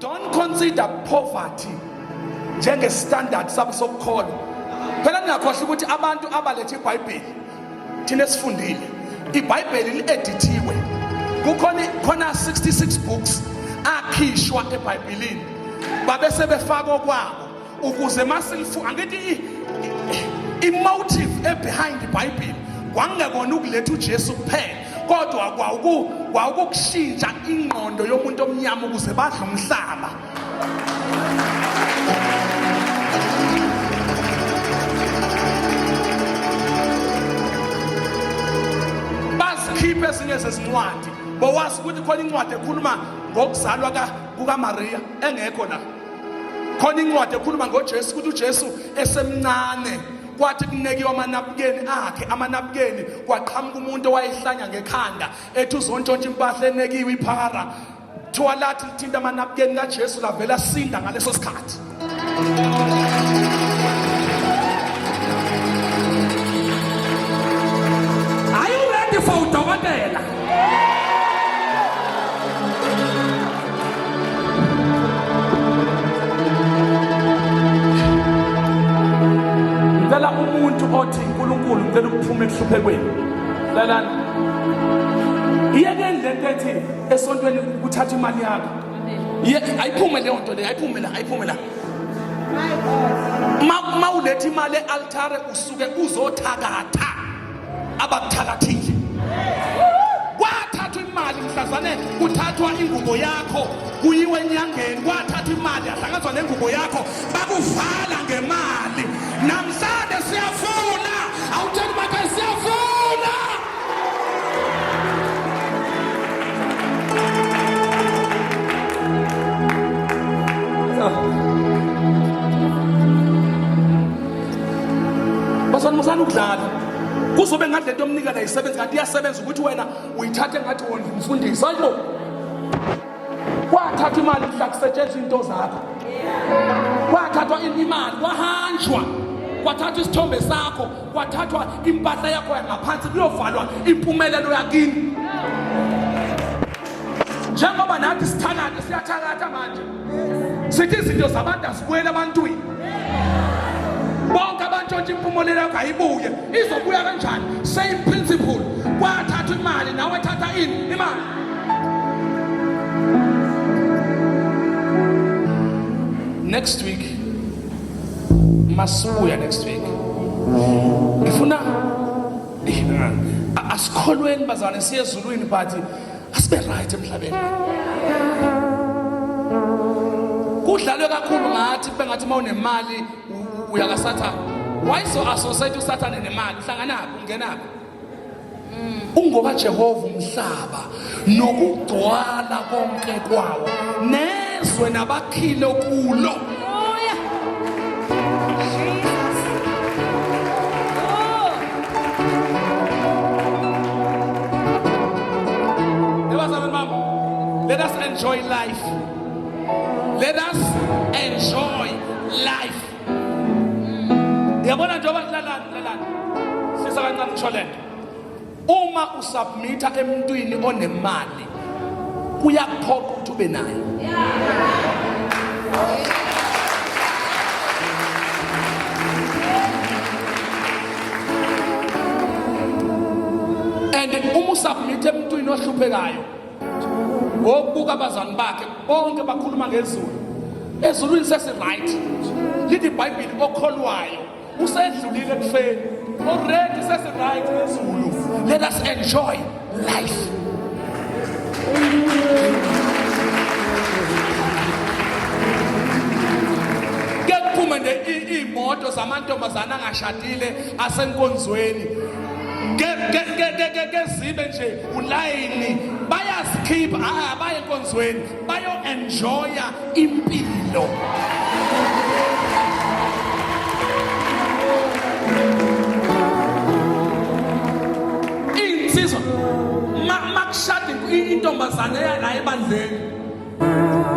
Don't consider poverty njenge-standard sabo sokukholwa. Phela ningakhohlwa ukuthi abantu abalethe iBhayibheli thina esifundile, iBhayibheli li-edithiwe. Khona 66 books akhishwa eBhayibhelini. Babe sebefaka okwabo ukuze masilifu angithi i-motive behind iBhayibheli kwangekona ukuletha uJesu kuphela, kodwa kwawukushintsha ingqondo yomuntu omnyama ukuze badle umhlaba. Bazikhiphe ezinye zezincwadi, bowazi ukuthi khona incwadi ekhuluma ngokuzalwa kukaMariya engekho la. Khona incwadi ekhuluma ngoJesu ukuthi uJesu esemncane kwathi kunekiwe amanabukeni akhe, amanabukeni kwaqhamuka umuntu owayehlanya ngekhanda ethi uzontshontsha impahla enekiwe iphara. Thiwa lathi lithinta amanabukeni kaJesu lavela sinda ngaleso sikhathi. Are you ready for udokotela? Ngicela umuntu othi uNkulunkulu ngicela ukuphume ekuhluphekweni. Lalana. Iyeke lento ethi esontweni ukuthatha imali yakho. Ayiphume leyo nto leyo, ayiphume la. Mawuletha imali e-altare usuke uzothakatha abakuthakathile. Kwathathwa imali mhlazane kuthathwa ingubo yakho kuyiwe enyangeni, kwathathwa imali yahlanganzwa nengubo yakho bakuvala ngemali. Namhlanje siyafuna, awutheni manje siyafuna. Basanmusana ukudlala. Kuzobe ngathi lento omnika la isebenza kanti iyasebenza ukuthi wena uyithathe ngathi wona umfundisi. Hayibo. Kwathathwa imali mhla kusetshenziswa into zakho. Kwathathwa imali, kwahanjwa. Kwathathwa isithombe sakho, kwathathwa impahla yakho ngaphansi kuyovalwa impumelelo yakini. Njengoba nathi sithakatha siyathakatha manje. Sithi izinto zabantu asibuye ebantwini. Bonke abantshontsha impumelelo yakho ayibuye. Izobuya kanjani? Same principle. Kwathathwa imali nawe thatha imali. Next week masibuya next week. Ngifuna asikholweni bazalwane siye ezulwini but asibe right emhlabeni. Kudlalwe kakhulu ngathi kube ngathi mawunemali uyakasathana. Why so associate usathane nemali? Uhlanganaphi ungenaphi? Ungoba Jehova umhlaba nokugcwala konke kwawo nezwe nabakhile kulo. Let us enjoy life. Let us enjoy life. Yabona njengoba lalana. Sisa kancane ngisho lento. Uma usubmita emntwini onemali, kuyaphoqa ukuthi ube nayo. And uma usubmita emntwini ohluphekayo, wokubuka abazalwane bakhe bonke bakhuluma ngezulu. Ezulwini sesi-right. Lithi iBhayibheli okholwayo usedlulile kufeni. Already sesi-right ngezulu. Let us enjoy life. Kuphume nje imoto zamantombazana angashadile asenkonzweni. Zibe nje ulayini bayazikhipha baye enkonzweni bayo enjoya impilo. Insizwa makushada intombazane la ebandleni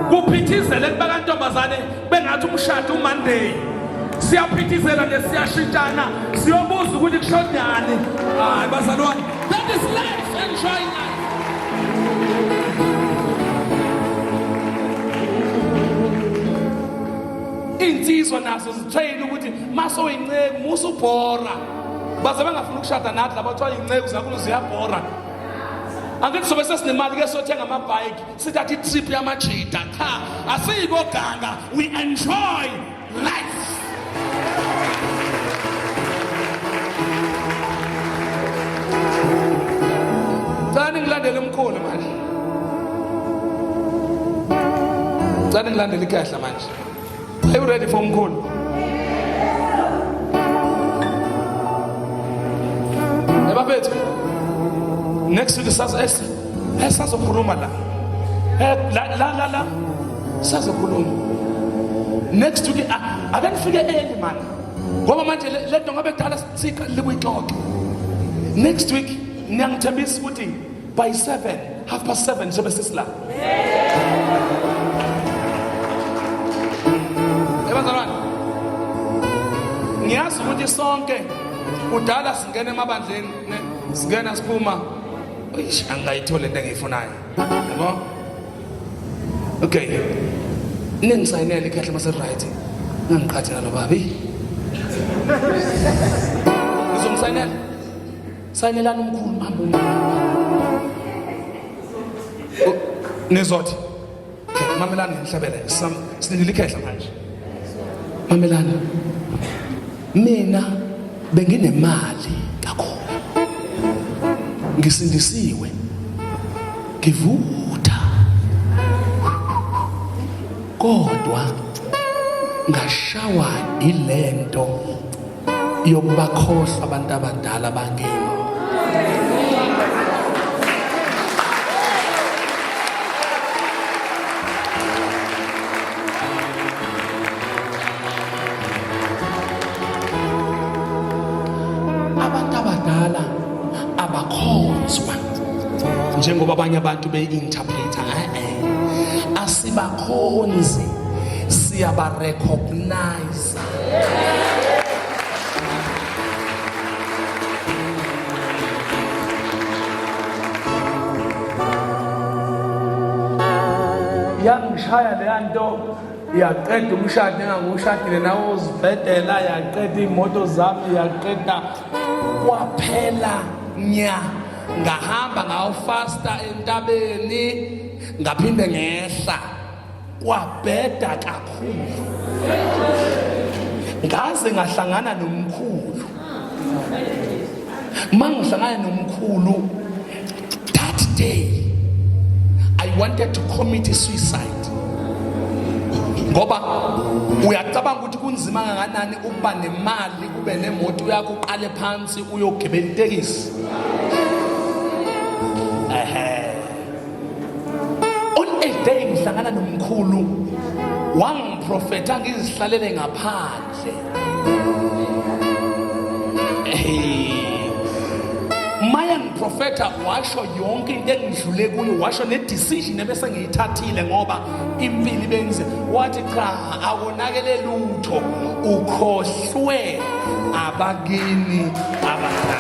kuphithizele kuba kantombazane bengathi umshado uMonday. Siyaphithizela nje siyashintshana siyobuza ukuthi kushodani. Hayi bazalwane, that is life. Enjoy life. ziswa nazo zithayile ukuthi maso oyinceku musu bhora baze bangafuna ukushada nathi laba bathiwa inceku zakhulu ziyabhora. Angithi sobe sesinemali ke sothenga amabhayiki sithatha itrip yamajida cha asiyiko ganga, we enjoy life. Tsani ngilandele umkhulu manje. Tsani ngilandele ikhehla manje. Are you ready for umkhulu? Baphume. Next week sazokhuluma la. La. Sazokhuluma. Next week akanifike early man. Ngoba manje le nto ngabe kudala siqalile kuyixoxa. Next week ngiyangithembisa ukuthi by 7:30 sobe sisila. Abazalwane. Ngiyazi ukuthi sonke kudala singena emabandleni singena siphuma angayithole into engiyifunayo. Yabo? Okay. Ningisayinele ikhehle mase right. Ngangiqhathi ngalo babi. Ngizomsayinela. Sayinelana umkhulu mambo. Nizothi. Okay, mamelani ngihlabele. Sinilile ikhehla manje. Mamelani. Mina benginemali kakhulu. Ngisindisiwe. Ngivutha. Kodwa ngashawa ilento yokubakhohlwa abantu abadala bangimi. Abantu abadala abakhonzwa njengoba abanye abantu be-interpreter. Asibakhonzi, siyabarecognize. Yangishaya leya nto yaqeda umshado engangushadile nawo uzibhedela, yaqeda imoto zami, yaqeda kwaphela nya. Ngahamba ngawo faster entabeni ngaphinde ngehla kwabheda kakhulu. Ngaze ngahlangana nomkhulu. Mangihlangana nomkhulu that day I wanted to commit suicide. Ngoba uyacabanga ukuthi kunzima kangakanani ukuba nemali ube nemoto yakho uqale phansi uyogibela itekisi. On a day ngihlangana nomkhulu wangiprofetha ngizihlalele ngaphandle. Maya ngiprofetha washo yonke into engidlule kuyo, washo ne-decision ebese ngiyithathile ngoba impilo benze. Wathi cha akonakele lutho, ukhohlwe abakini abadala.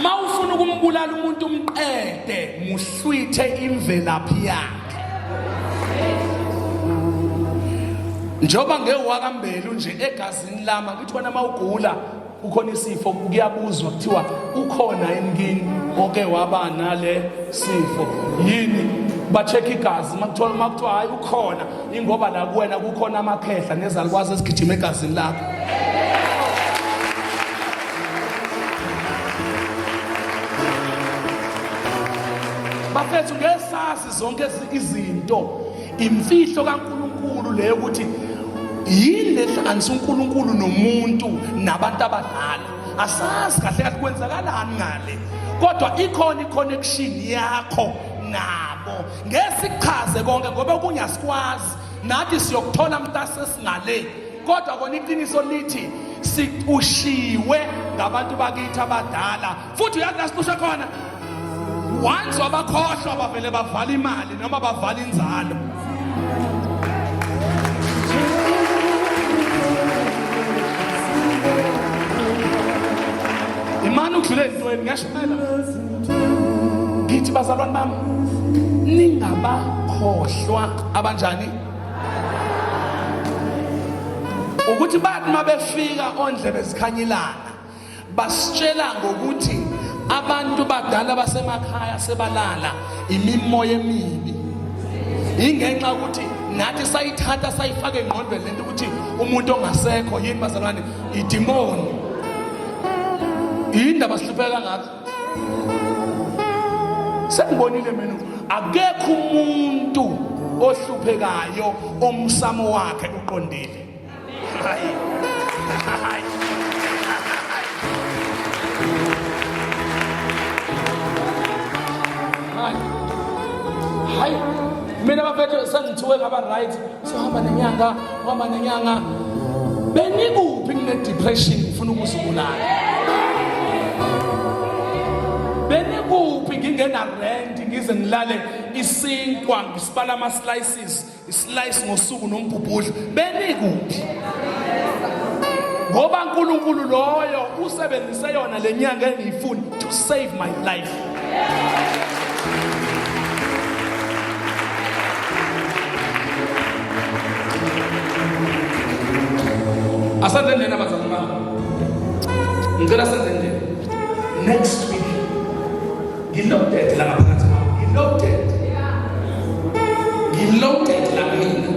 Mawufuna ukumbulala umuntu umqede, muhlwithe imvelaphi yakhe. Njoba ngewakambelu nje egazini lami ngithi wena mawugula ukhona isifo kuyabuzwa kuthiwa ukhona yini oke waba nale sifo yini, ba-check igazi makuthiwa hayi ukhona ingoba la kuwena kukhona amakhehla nezalukwazi ezigijima egazini lakho. Bafethu ngesazi zonke izinto imfihlo kaNkulunkulu leyo ukuthi yini lehlanganisa uNkulunkulu nomuntu nabantu abadala. Asazi kahle kahle kwenzakalani ngale, kodwa ikhona iconnection yakho nabo. Ngesichaze konke ngoba kunyasikwazi nathi siyokuthola mntase singale, kodwa kona iqiniso lithi siqushiwe ngabantu bakithi abadala. Futhi uyazi lasiqusha khona once wabakhohlwa bavele bavala imali noma bavala inzalo. Imani ukudlule entweni ngiyashayela. Ngithi ngithi bazalwane bami ningabakhohlwa abanjani ukuthi bathi mabefika ondlebe zikhanyilana basitshela ngokuthi abantu badala basemakhaya sebalala imimoya emibi ingenxa ukuthi nathi sayithatha sayifaka engqondweni lento ukuthi umuntu ongasekho yini bazalwane idemoni indaba sihlupheka ngakho sengibonile mina akekho umuntu ohluphekayo omsamo wakhe uqondile hayi hayi mina bafethu sengithiwe ngaba right sohamba nenyanga benikuphi ngine depression ngifuna ukuzibulala benikuphi ngingena rent ngize ngilale isinkwa ngisibala ama slices islice ngosuku nombhubhudla benikuphi ngoba uNkulunkulu loyo usebenzise yona lenyanga engiyifuni to save my life asandene nabazalwane bami ngicela senzeni next week ngiloaded la ngaphakathi ngiloaded la mina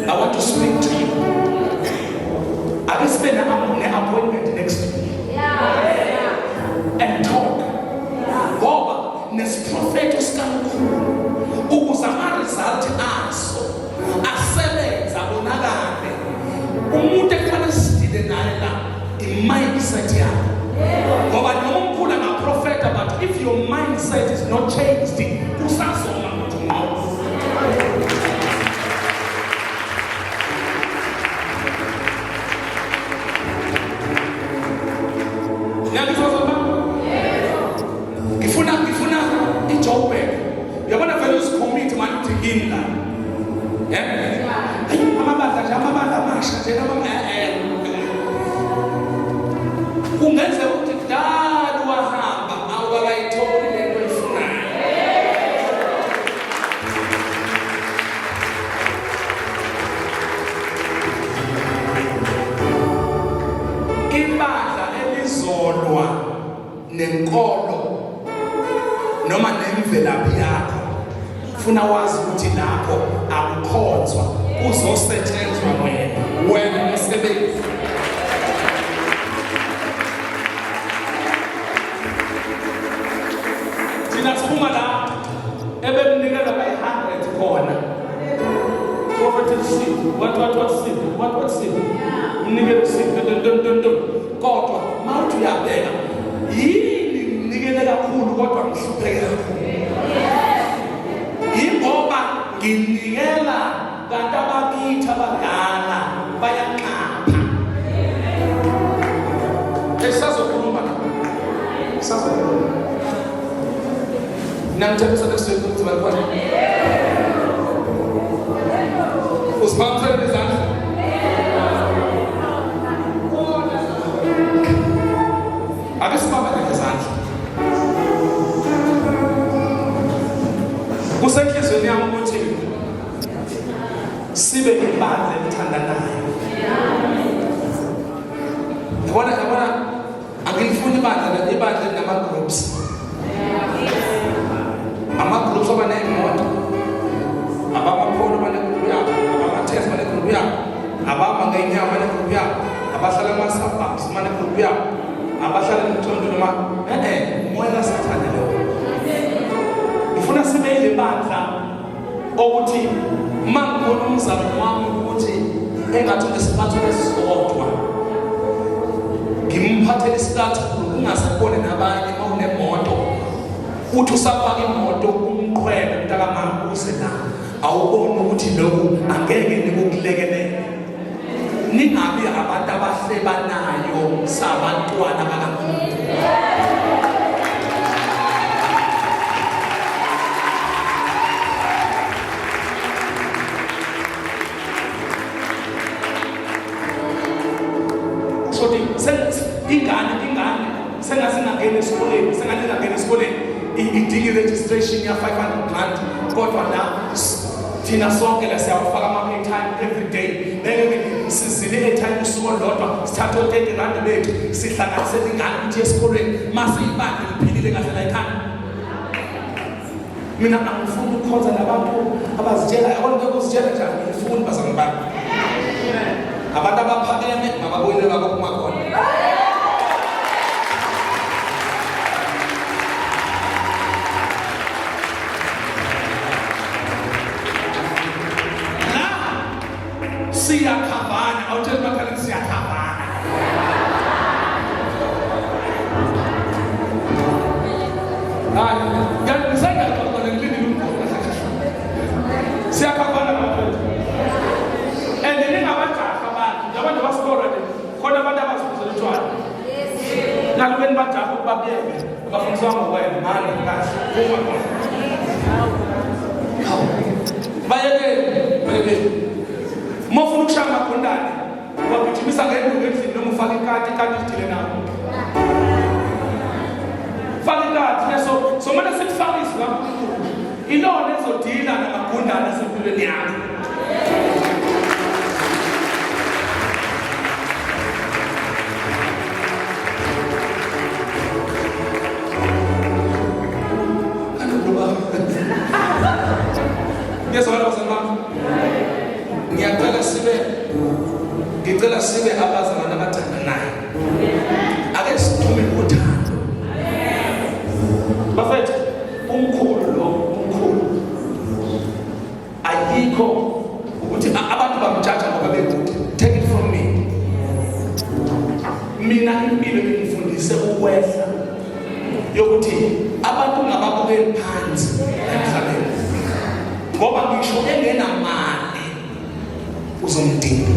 I want to speak to you ake sibe ne-appointment next week and talk ngoba nesiprofeto sikaNkulunkulu ukuze ama-result aso asebenza abonakale umuntu ekufanele sidile naye la i-mindset yakho ngoba noma umkhulu angaprofeta but if your mindset is not changed kusazoma ukuthi unqobo ngifuna i-Joburg yabona vele uzicommit manje uthi ngini la amabandla amasha nje kungenzeka ukuthi kudala wahamba awukayitholi lento oyifunayo ibandla elizolwa nenkolo noma nemvelaphi yakho ufuna wazi ukuthi lapho akukhonzwa uzosetshenzwa wena umsebenzi thina siphuma la ebemnikela bayi-100 khona prophet seed what seed mnikele seed kodwa mawuthi uyabheka yini mnikele kakhulu kodwa ngihlupheke kakhulu ingoba nginikela kanti abakithi abadala bayanqapha esazokhuluma namthembisa nekusweni ukuthi bakhona usibambisele izandla ake sibambele izandla kusenhlizweni yami ukuthi sibe ibandla elithandanayo yabona angilifuni ibandla linama-groups ama-groups abaney'moto abamapholo abanegrupu yabo abamathesi banegrupu yabo abahamba ngey'nyawo banegrupu yabo abahlala ama-suburbs banegrupu yabo abahlala emthonto noma umoya kasathane leyo ngifuna sibe yile bandla ukuthi uma ngibona umzamo wami ukuthi engathi ngesiphatho esisodwa ngimphathele isikhathi kungasebone nabanye uma unemoto uthi usafaka imoto umqhwele mntakamama uze la awubona ukuthi lokhu angeke nikukulekelele ningabi abantu abahlebanayo sabantwana bakaNkulunkulu ingane sengasingangena esikoleni idinga i-registration ya-500 rand kodwa na thina sonke la siyawafaka ama-airtime every day bengeke sizile i-airtime usuku olulodwa sithathe o-30 rand bethu sihlanganisele ingane ukuthi esikolweni masiyibande liphilile kahle la ekhaya. Mina angifuni ukukhonza nabantu abazitshela yabona ngeke uzitshela njani ngifuni bazalwane bami. Abantu abaphakeme mababuyele baphuma khona. Siyakhavana awutheli bakhaleni siyakhavana. Hayi ngisengaqoqela ngilini lumkhona. Siyakhavana bafowethu. And ningabajaha abantu abantu basikora nje khona abantu abazifundela utshwala. Nalubeni bajaha ukubabiyeke abafundiswa ngokwena manje kahle uma khona. Bayeke mofuna ukushaya amagondane wagijimisa ngenduku endlini noma ufaka ikati idile nawo faka ikati so manje sikufaka izwi kaNkulunkulu ilona ezodila namagondane asempilweni yakho. Ngicela sibe abazalwane abathandanayo. Ake sithume ngothando. Bafethu umkhulu ayikho ukuthi abantu bamjaja ngoba bekude. Take it from me. Mina impilo ngifundise ukwehla yokuthi abantu ngababukeli phansi emhlabeni. Ngoba ngisho engenamali uzomdinga.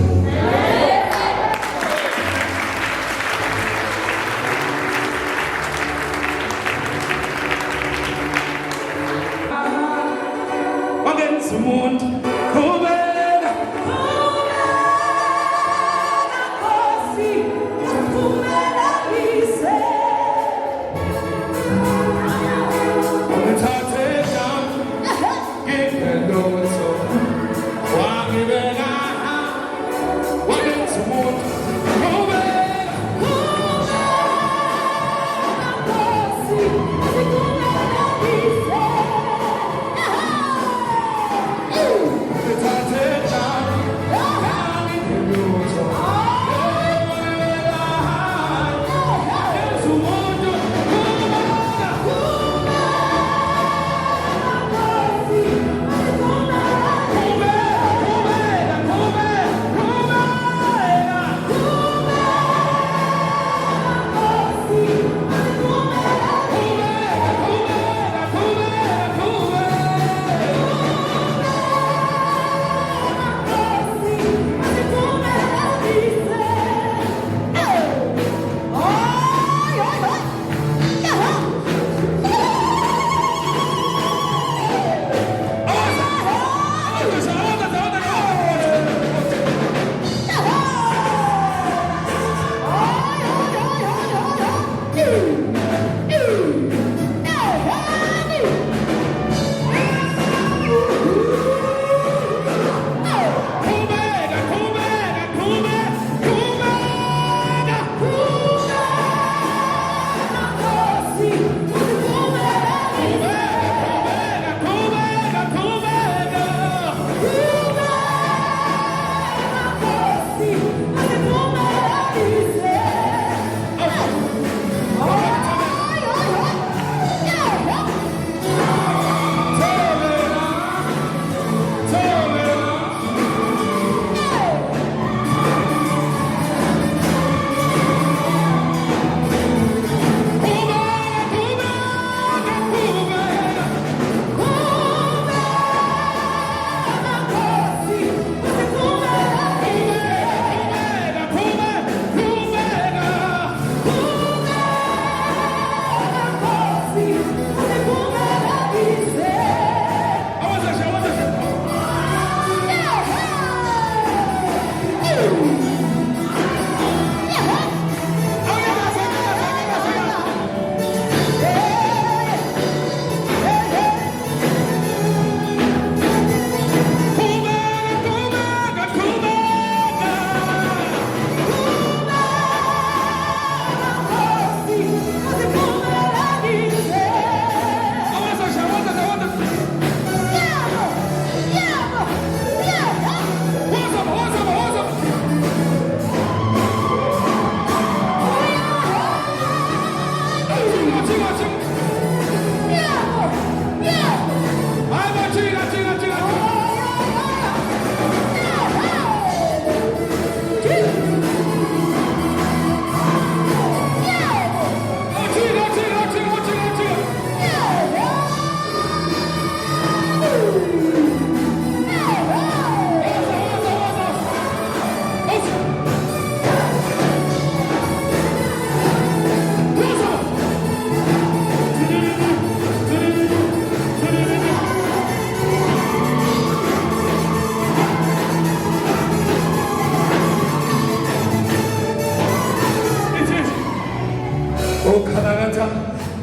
Oh, Kalagata,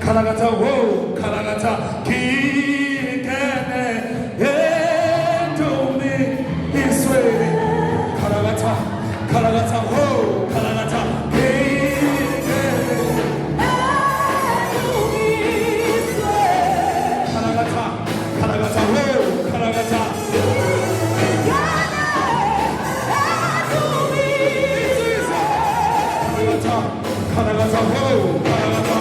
Kalagata, whoa, Kalagata, Kikene, to me, this way. Kalagata, Kalagata, whoa, Kalagata, Kikene, Kalagata, Kalagata, whoa, Kalagata. Kalagata, whoa, Kalagata.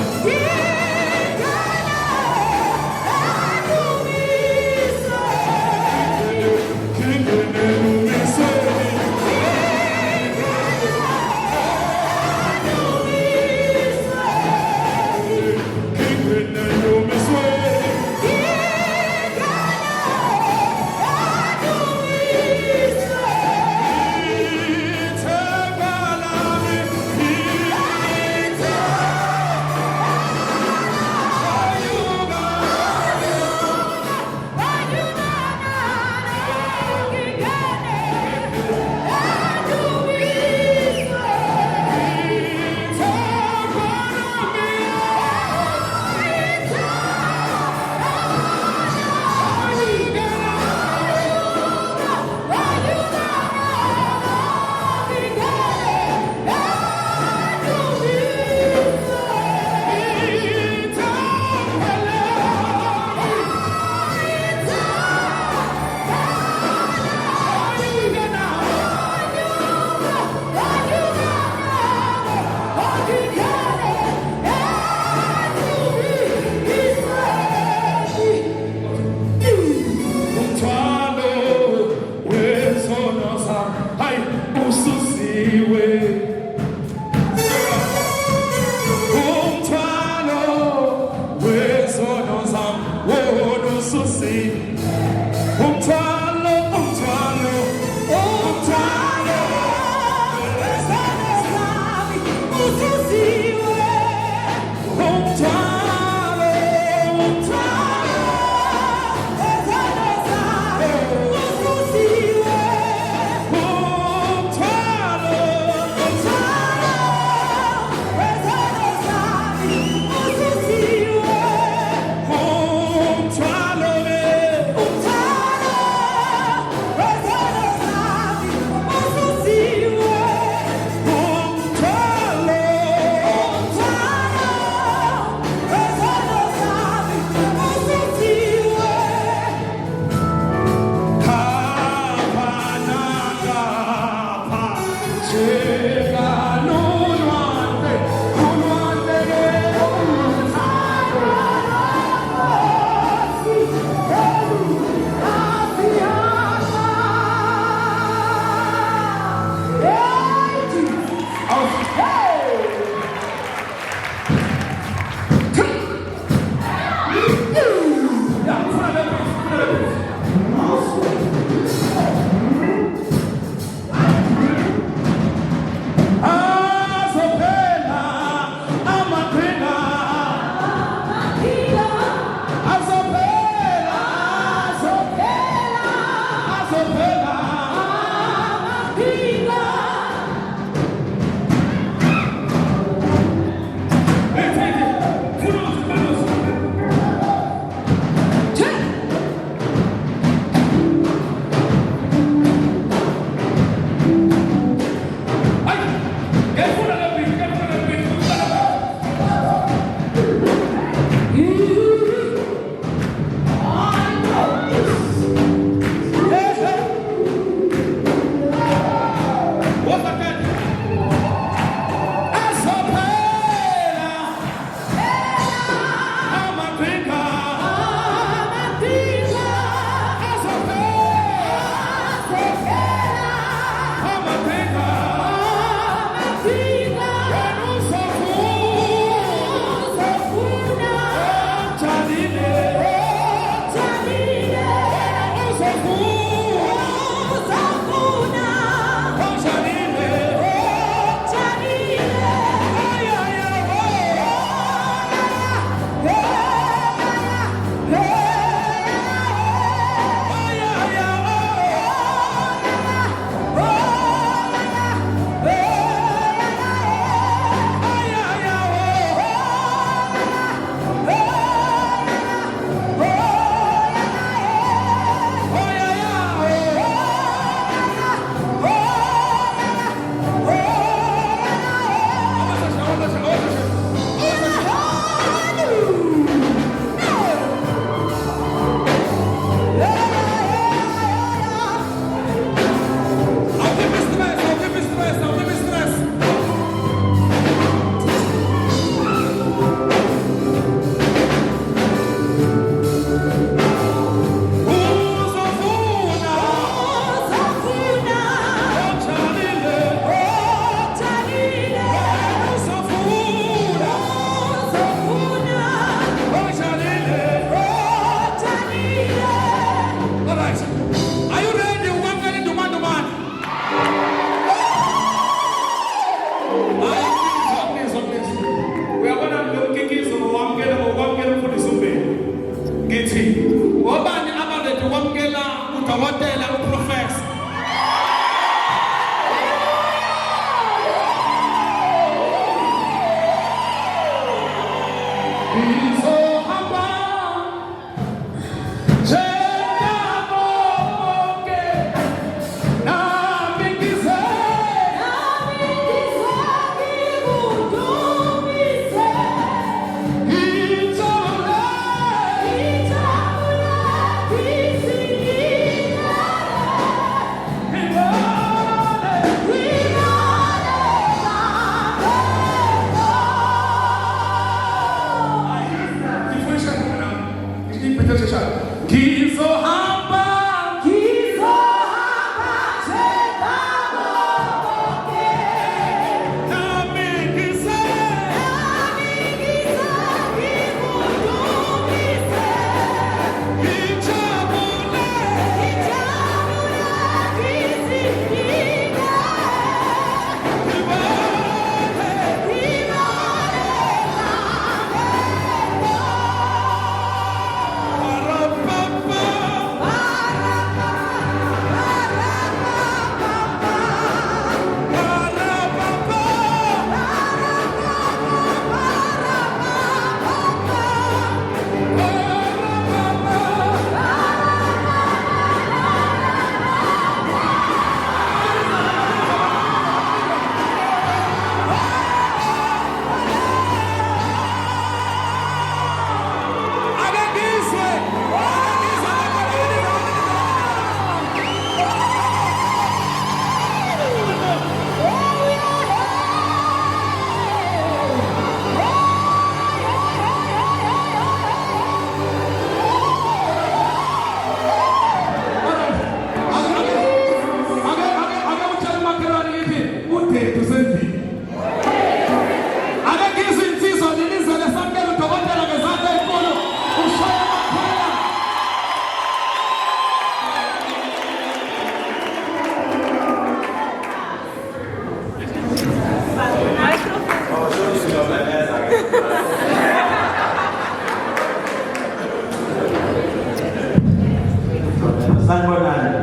Sanibonani.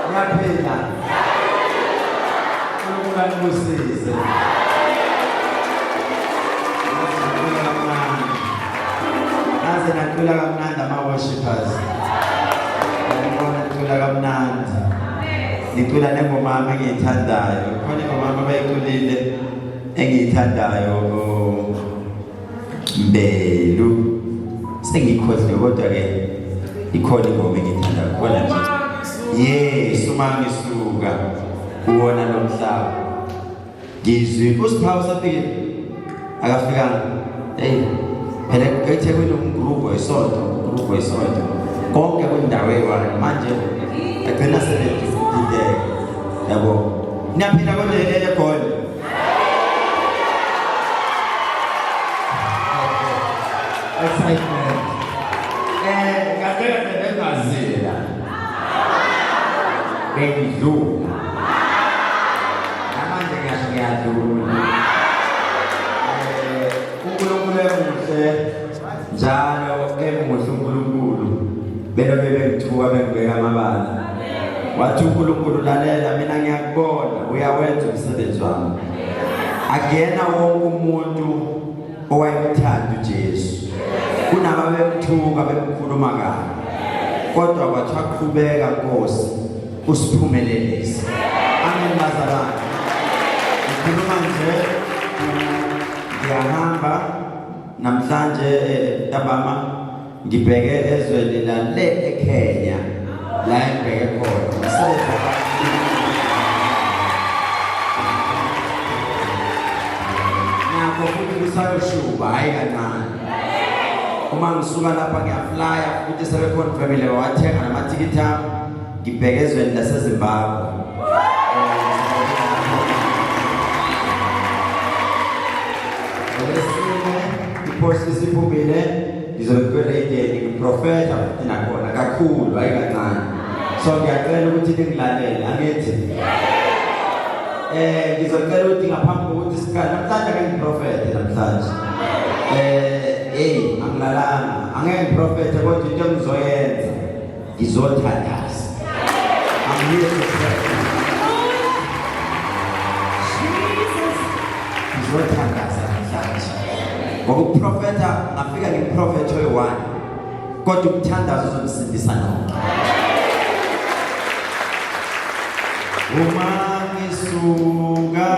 Ngiyaphila. Unkulunkulu angibusise. Naze nacula kamnandi ama-worshipers. Ngibona nicula kamnandi. Nicula nengoma engiyithandayo. Khona ingoma abayiculile engiyithandayo Mbelu. Sengikhohlwe kodwa-ke ikhona ingoma engiyithandayo. Khona nje. Yes, uma ngisuka uwona lo mhlaba. Ngizwe uSiphawu safike akafikanga. Hey, phela eThekwini umgrupo isonto, konke kwindawo eyi-1 manje agcina sebedideka. Yabo. Niyaphila kodwa eGoli. Excitement. Ngacela bengazila. Bengidlula. Namanje ngiyadlula. uNkulunkulu emuhle njalo emuhle uNkulunkulu. Belobe bengithuka bengibeka amabala. Wathi uNkulunkulu lalela mina ngiyakubona uyawenza umsebenzi wami. Akuyena wonke umuntu owayemthanda uJesu. Kunababemthuka bemkhuluma kabi. Kodwa kwathi aqhubeka Nkosi usiphumelelise. Amen bazalwane. Ngikhuluma nje ngiyahamba namhlanje ntambama ngibheke ezweni la le eKenya la ngibheke khona. Nakho futhi kusayoshuba hayi kancane. Uma ngisuka lapha ngiyaflya futhi sebeconfirmile wathenga namathikithi ami ngibheke ezweni laseZimbabwe. Iposi siphumile ngizokuredeni ngiprofeta futhi nakhona kakhulu hayi kancane. So ngiyacela ukuthi ningilalele angithi ngizocela ukuthi ngaphambi kokuthi sikhala namhlanje ngiprofete namhlanje. Angilalanga angeke ngiprofete kodwa into engizoyenza ngizothandaza. I'm here to pray. Ngizothandaza namhlanje. ngokuprofeta ngafika ngiprofetho oyi-1 kodwa umthandazo uzomsindisa nonke. Uma ngisuka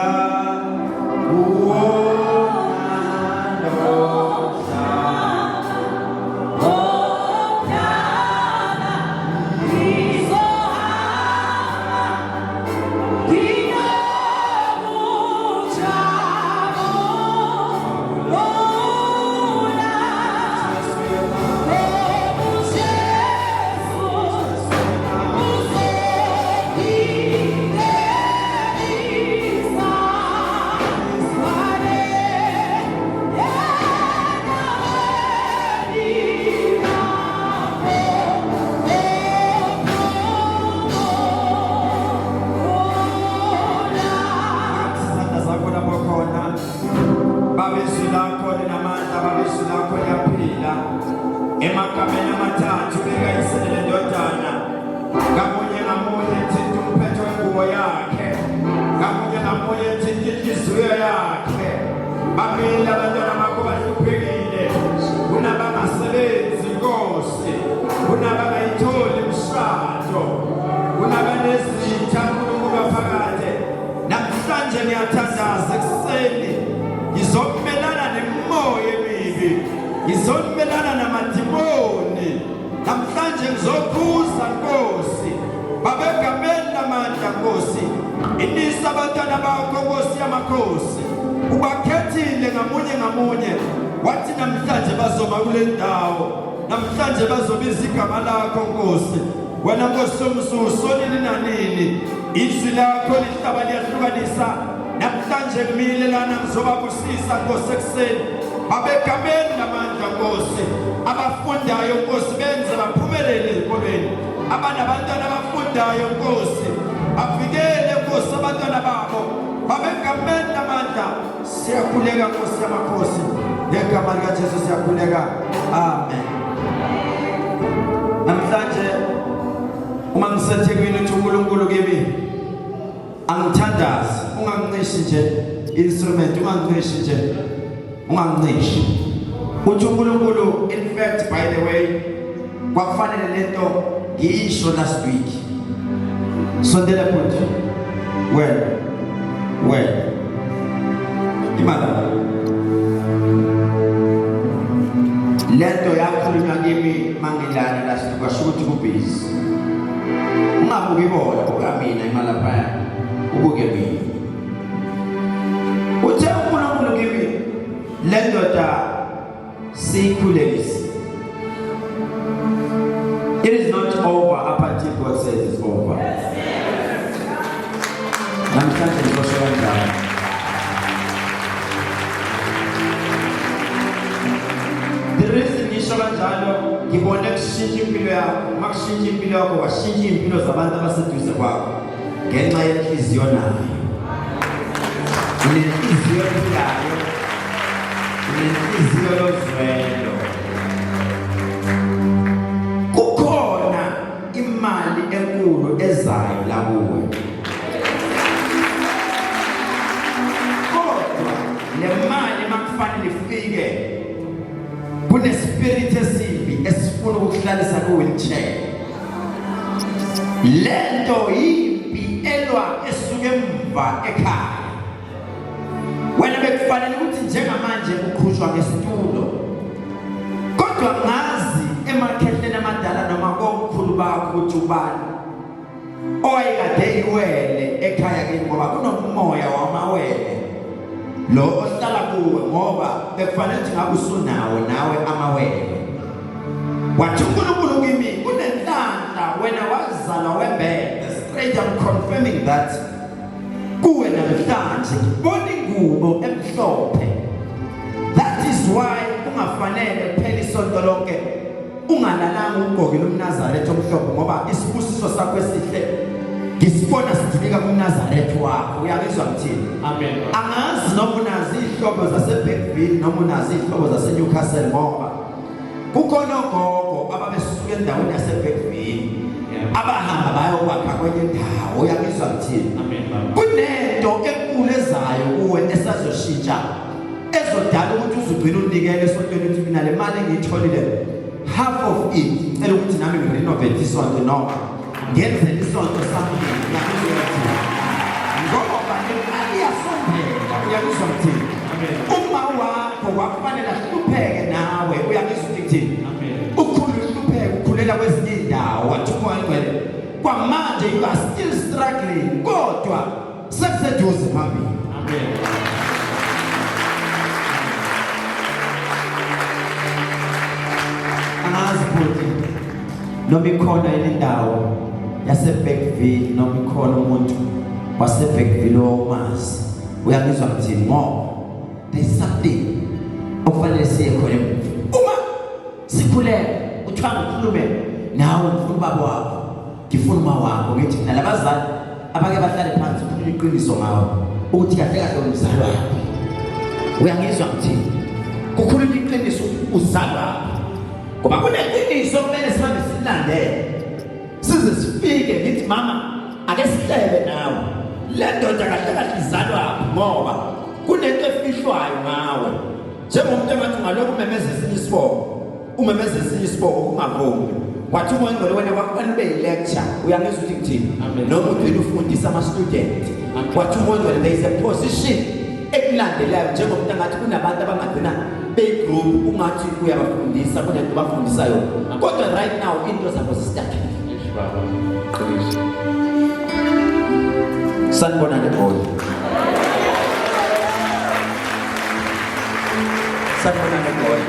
Ngizomelana namadimoni namhlanje ngizokhuza Nkosi babegameni namandla Nkosi inisa abantwana bakho Nkosi yamakhosi ubakhethile ngamunye wathi namhlanje bazoma kule ndawo namhlanje bazobiza igama lakho Nkosi wena Nkosi somsusonini nanini izwi lakho lihlaba liyahlukanisa namhlanje kumile lana ngizobabusisa Nkosi ekseni abegameni namandla Nkosi abafundayo Nkosi benze baphumelele ezikolweni abantwana abafundayo Nkosi bavikele Nkosi abantwana babo babegameni namandla siyakhuleka Nkosi yamakhosi ngegama lika Jesu siyakhuleka amen. Namhlanje uma ngisethekwini uthi uNkulunkulu kimi angithandazi ungangincishi nje instrument ungangincishi nje ungangincishi uthi uNkulunkulu in fact by the way kwakufanele lento ngiyisho last week sondela futhi well imali lento yakhulunywa kimi mangilana last week kwasho ukuthi kubhizi ungabuki bona ukamina imali lapha ubuke mina uthe uNkulunkulu kimi lendoda sikhehlelezi. It is not over up until God says it's over. Namhlanje ngizosho kanjani? The reason ngisho kanjalo ngibone kushintsha impilo yakho, makushintsha impilo yakho washintsha impilo zabantu abaseduze kwakho ngenxa yenhliziyo nayo. Inhliziyo ephilayo, inhliziyo yozwelo. Kukhona imali enkulu ezayo la kuwe. Kodwa le mali makufanele ifike kune spirit esibi esifuna ukuhlalisa ku wheelchair. Lento yimpi elwa esuke emva ekhaya. Wena bekufanele ukuthi njengamanje ukhutshwa ngesitulo. Kodwa ngazi emakhehleni amadala noma komkhulu bakho ukuthi ubani oyekade iwele ekhaya kini ngoba kunomoya wamawele lo ohlala kuwe ngoba bekufanele ukuthi ngabe usunawo nawe amawele. Wathi uNkulunkulu kimi kunenhlanhla wena wazalwa wembethe. Straight I'm confirming that kuwe namhlanje ngibona ingubo emhlophe. That is why kungafanele phela isonto lonke ungalalanga ugqokile umNazaretha omhlophe ngoba isibusiso sakho esihle ngisibona sidilika kuNazaretha wakho. Uyalizwa ngithini? Amen. Angazi noma unazi ihlobo zaseBaphume noma unazi ihlobo zaseNewcastle ngoba kukhona ogogo ababesuka endaweni yaseBaphume abahamba bayokwakha kwenye indawo. Uyalizwa ngithini? Amen. Kunento enkulu ezayo kuwe esazoshintsha ezodala ukuthi uzugcina unikele esontweni ukuthi mina le mali engiyitholile half of it ela ukuthi nami ngirenovate isonto noma ngenze isonto sami ngoba imali yasondela uyakuzwa ukuthi uma wakho wakufanele ahlupheke nawe uyakuzwa ukuthi ukuhlupheka ukhulela kwezinye indawo wathi kwangcwele kwamanje you are still struggling kodwa sekuseduze phambili. Amen. Angazibuthi noma ikhona indawo yaseBaphume noma ikhona umuntu waseBaphume omazi uyangizwa ukuthi ngoba there's something okufanele siye khona uma sikhuleka uthanga ukhulume nawe ufuna ubaba wakho ngifuna uma wakho ngithi nalabazali abake bahlale phansi ukhuluma iqiniso ngawe ukuthi kahle kahle umzali wakho uyangizwa ukuthi kukhuluma iqiniso uzalwa ngoba kuneqiniso kumele sihambe silandele size sifike ngithi mama ake sihlebe nawe le ndoda kahle kahle izalwa ngoba kunento efihlwayo ngawe njengomuntu engathi ngalokho umemezisa isibongo umemezisa isibongo ungavumi wathi umoya ngcwele wena kwakufanele ube yi-lecture uyangizwa ukuthi kuthini noma uthi ufundisa ama-student wathi umoya ngcwele there is a position ekulandelayo njengomuntu engathi kunabantu abangagcina beyigroup ungathi uyabafundisa kunento bafundisayo kodwa right now into zakho zisitakile. Sanibona ngegoli sanibona ngegoli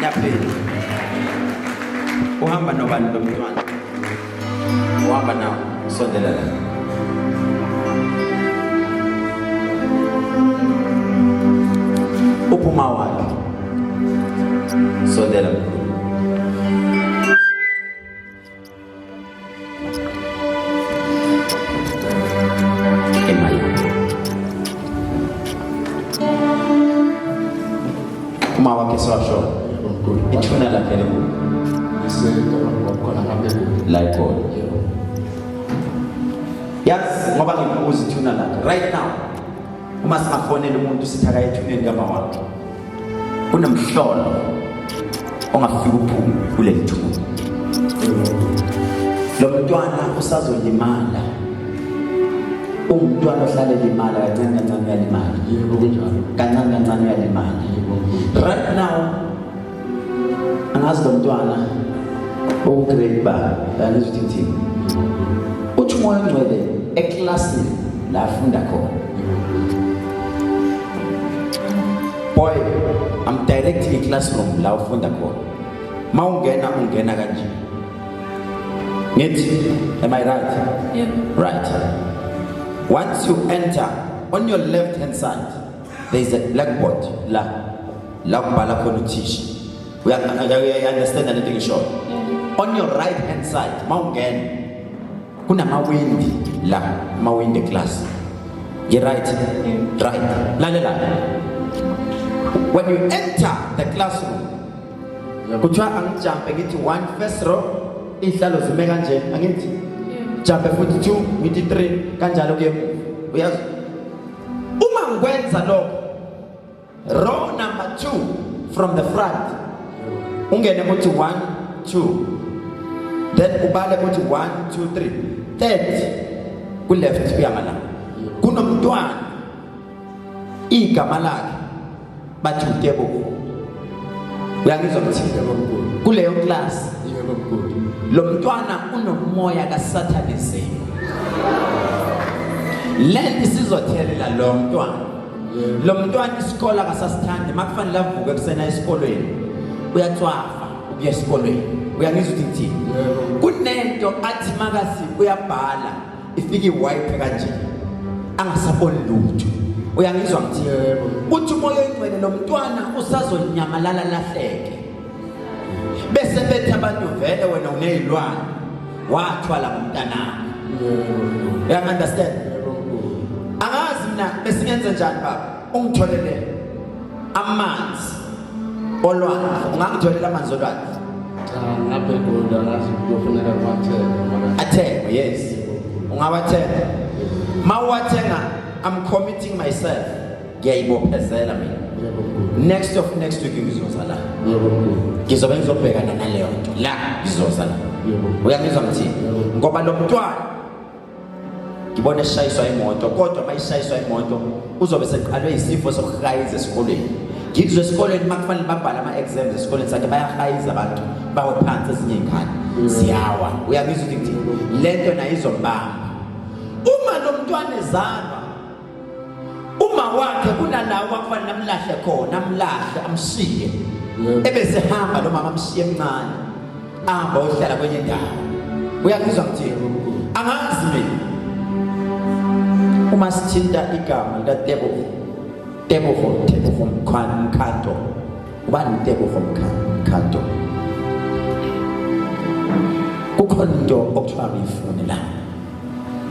nyapheli uhamba nobani lo mntwana uhamba nawe sondela la uphuma wakhe sondela uma wakhe sasho ithuna lakhe leku like all yes ngoba ngikubuza ithuna lakhe right now uma singafonela umuntu sithi akayithuneni kama wakhe kunomhlolo ongafika uphume kule thuna lo mntwana usazolimala umntwana ohlala elimala kancane kancane uyalimala kancane kancane uyalimala right now angazi lo mntwana grade ba angazi ukuthi uthi umoya ngcwele eklasini la afunda khona boy I'm directing a classroom la ufunda khona ungena kanje ngithi am I right? Yeah. Right. Once you enter on your left hand side there is a blackboard la kubhala khona uthisha we understand anything is short. Yeah. On your right hand side ungena kunamawindi la mawindi class you right? Yeah. Right lalela when you enter the classroom kuthiwa angijampe ngithi 1 first row ihlalo zime kanje angithi jampe futhi 2 ngithi 3 kanjalo ke uyazi uma ngikwenza lokho row number 2 from the front ungene kuthi 1 2 then ubale kuthi 1 2 3 third ku left uyamala kunomntwana igama lakhe bathi uTebo uyangizwa mthile kuleyo class lo mntwana unomoya kaSatanism lento sizothelela lo mntwana isikole akasasithandi makufanele avuke kusena esikolweni uyatswafa ubuye esikolweni uyangizwa ukuthi kunento athi makasi uyabhala ifike iwipe kanje angasaboni lutho uyangizwa mthi uthi umoya engcwele lo mntwana usazonyamalala lahleke bese bethe abantu vele wena unezilwane wathwala umntanami you understand angazi mina besingenze njani baba ungitholele amanzi olwandle ungangitholela amanzi olwandle ngabe kodwa ngazi kuyofuneka athenge yes ungawathenga mawathenga I'm committing myself. Ngiyayibophezela mina. Next week ngizoza la. Ngizobe ngizobhekana naleyo nto. La ngizoza la. Uyangizwa mthini? Ngoba lo mntwana ngibona eshayiswa imoto, kodwa mayishayiswa imoto uzobe seqalwe isifo sokuhayiza esikoleni. Ngizwe esikoleni makufanele babhala ama-exams esikoleni sakhe bayahayiza abantu bawe phansi ezinye ingane ziyawa. Uyangizwa ukuthi lento nayo izombamba. Uma lo mntwana ezalwa, uma wakhe kunalawo akufanele namlahle khona, amlahle amshiye, ebese hamba lo mama amshiye emncane ahamba ohlala kwenye indawo. Uyangizwa mthini? Angazi mina uma sithinta igama lika Devotional Mkhanto. Ubani Devotional Mkhanto? Kukhona into okuthiwa uyifune la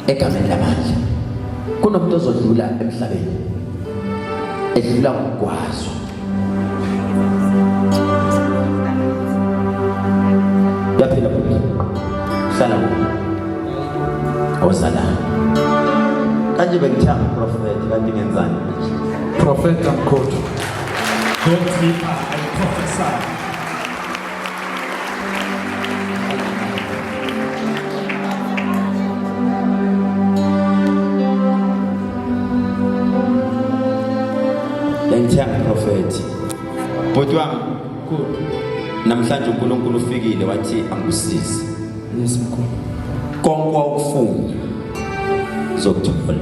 egameni lamandla. Kunomuntu ozodlula emhlabeni, edlula ngokwazo. Yaphila kuthi hlala ozala kanje bengithanga prophet kanti ngenzani Prophet mkhulu. Don't sleep, I prophesy. Bengithanga prophet. Bhuti wami namhlanje uNkulunkulu ufikile wathi angisize. Yes mkhulu. Konke ukufuna zokuthola.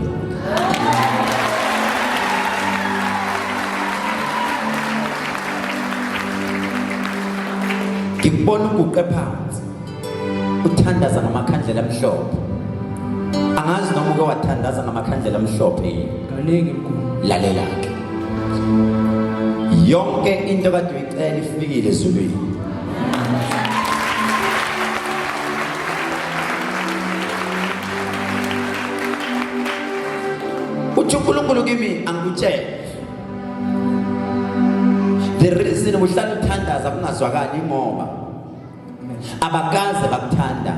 Ngibona uguqe phansi uthandaza ngamakhandlela amhlophe. Angazi noma uke wathandaza ngamakhandlela amhlophe yini. Kaningi mkhulu. Lalela ke. Yonke into kade uyicela ifikile ezulwini. uNkulunkulu kimi angikutshela. The reason uhlala uthandaza kungazwakali ngoba abakaze bakuthanda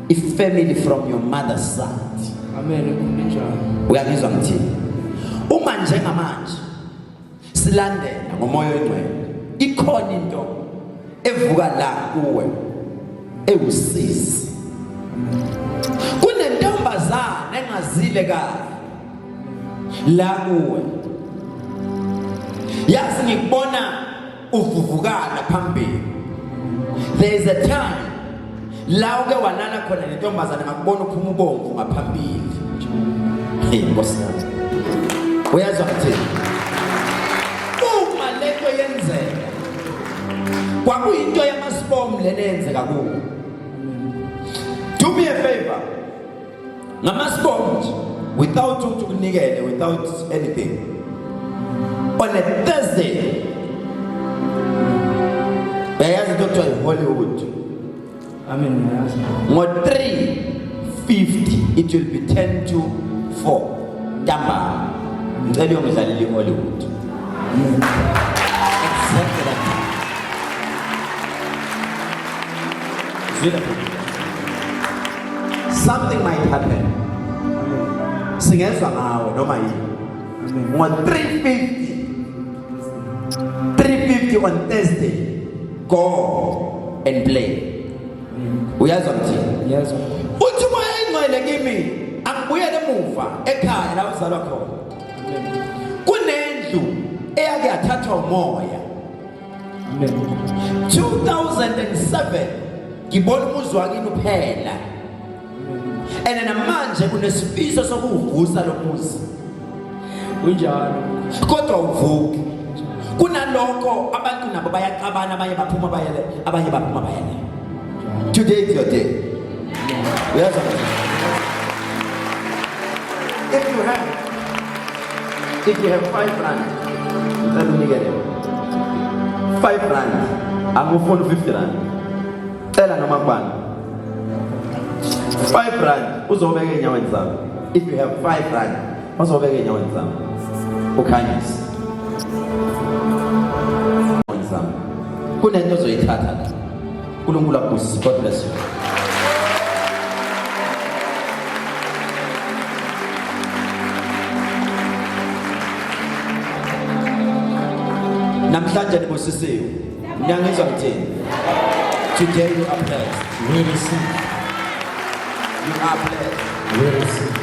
ifamily from your mother's side. Amen kunjalo. Uyangizwa ngithini? Uma njengamanje silandela ngomoya oyingcwele, ikhona into evuka la kuwe ewusizi. Kunentombazana engazile kahle la kuwe. Yazi ngikubona uvuvukana phambili. There is a time la uke wanana khona nentombazana ngakubona uphuma ubomvu ngaphambili. Hey Nkosi yami. Uyazwa ukuthi uma lento yenzeka kwakuyinto yamaspom lenenzeka kuwe. Do me a favor. Ngamaspom without ukunikele, without anything. On a Thursday, bayazi doctor in Hollywood. Amen. Ngo 3:50 it will be 10 to 4. Damba. Ngicela uyongidlalela eHollywood. Exactly that time. Something might happen. Singezwa ngawe noma yini. Ngo 3:50 on Thursday, go and play. Uyazwa mthini? Yes. Uthi moya ingcwele kimi angibuyele emuva ekhaya la uzalwa khona. Kunendlu eyake yathathwa umoya. 2007 ngibona umuzi wakini uphela. And namanje kunesifiso sokuvusa lo muzi. Kunjalo. Kodwa uvuki. Kunalokho abantu nabo bayaqabana abanye baphuma bayele, abanye baphuma bayele. Today is your day. Yes. If you have 5 rand, let me get it. 5 rand. I'm going to 50 rand. Tell her no man. 5 rand. Uzobeke enyaweni zami. If you have 5 rand, uzobeke enyaweni zami. Ukhanyisa. Kunento zoyithatha la. uNkulunkulu akubusise. God bless you. Namhlanje nibusisiwe. Niyangizwa ngithini? Today you are blessed. We receive. You are blessed. We receive.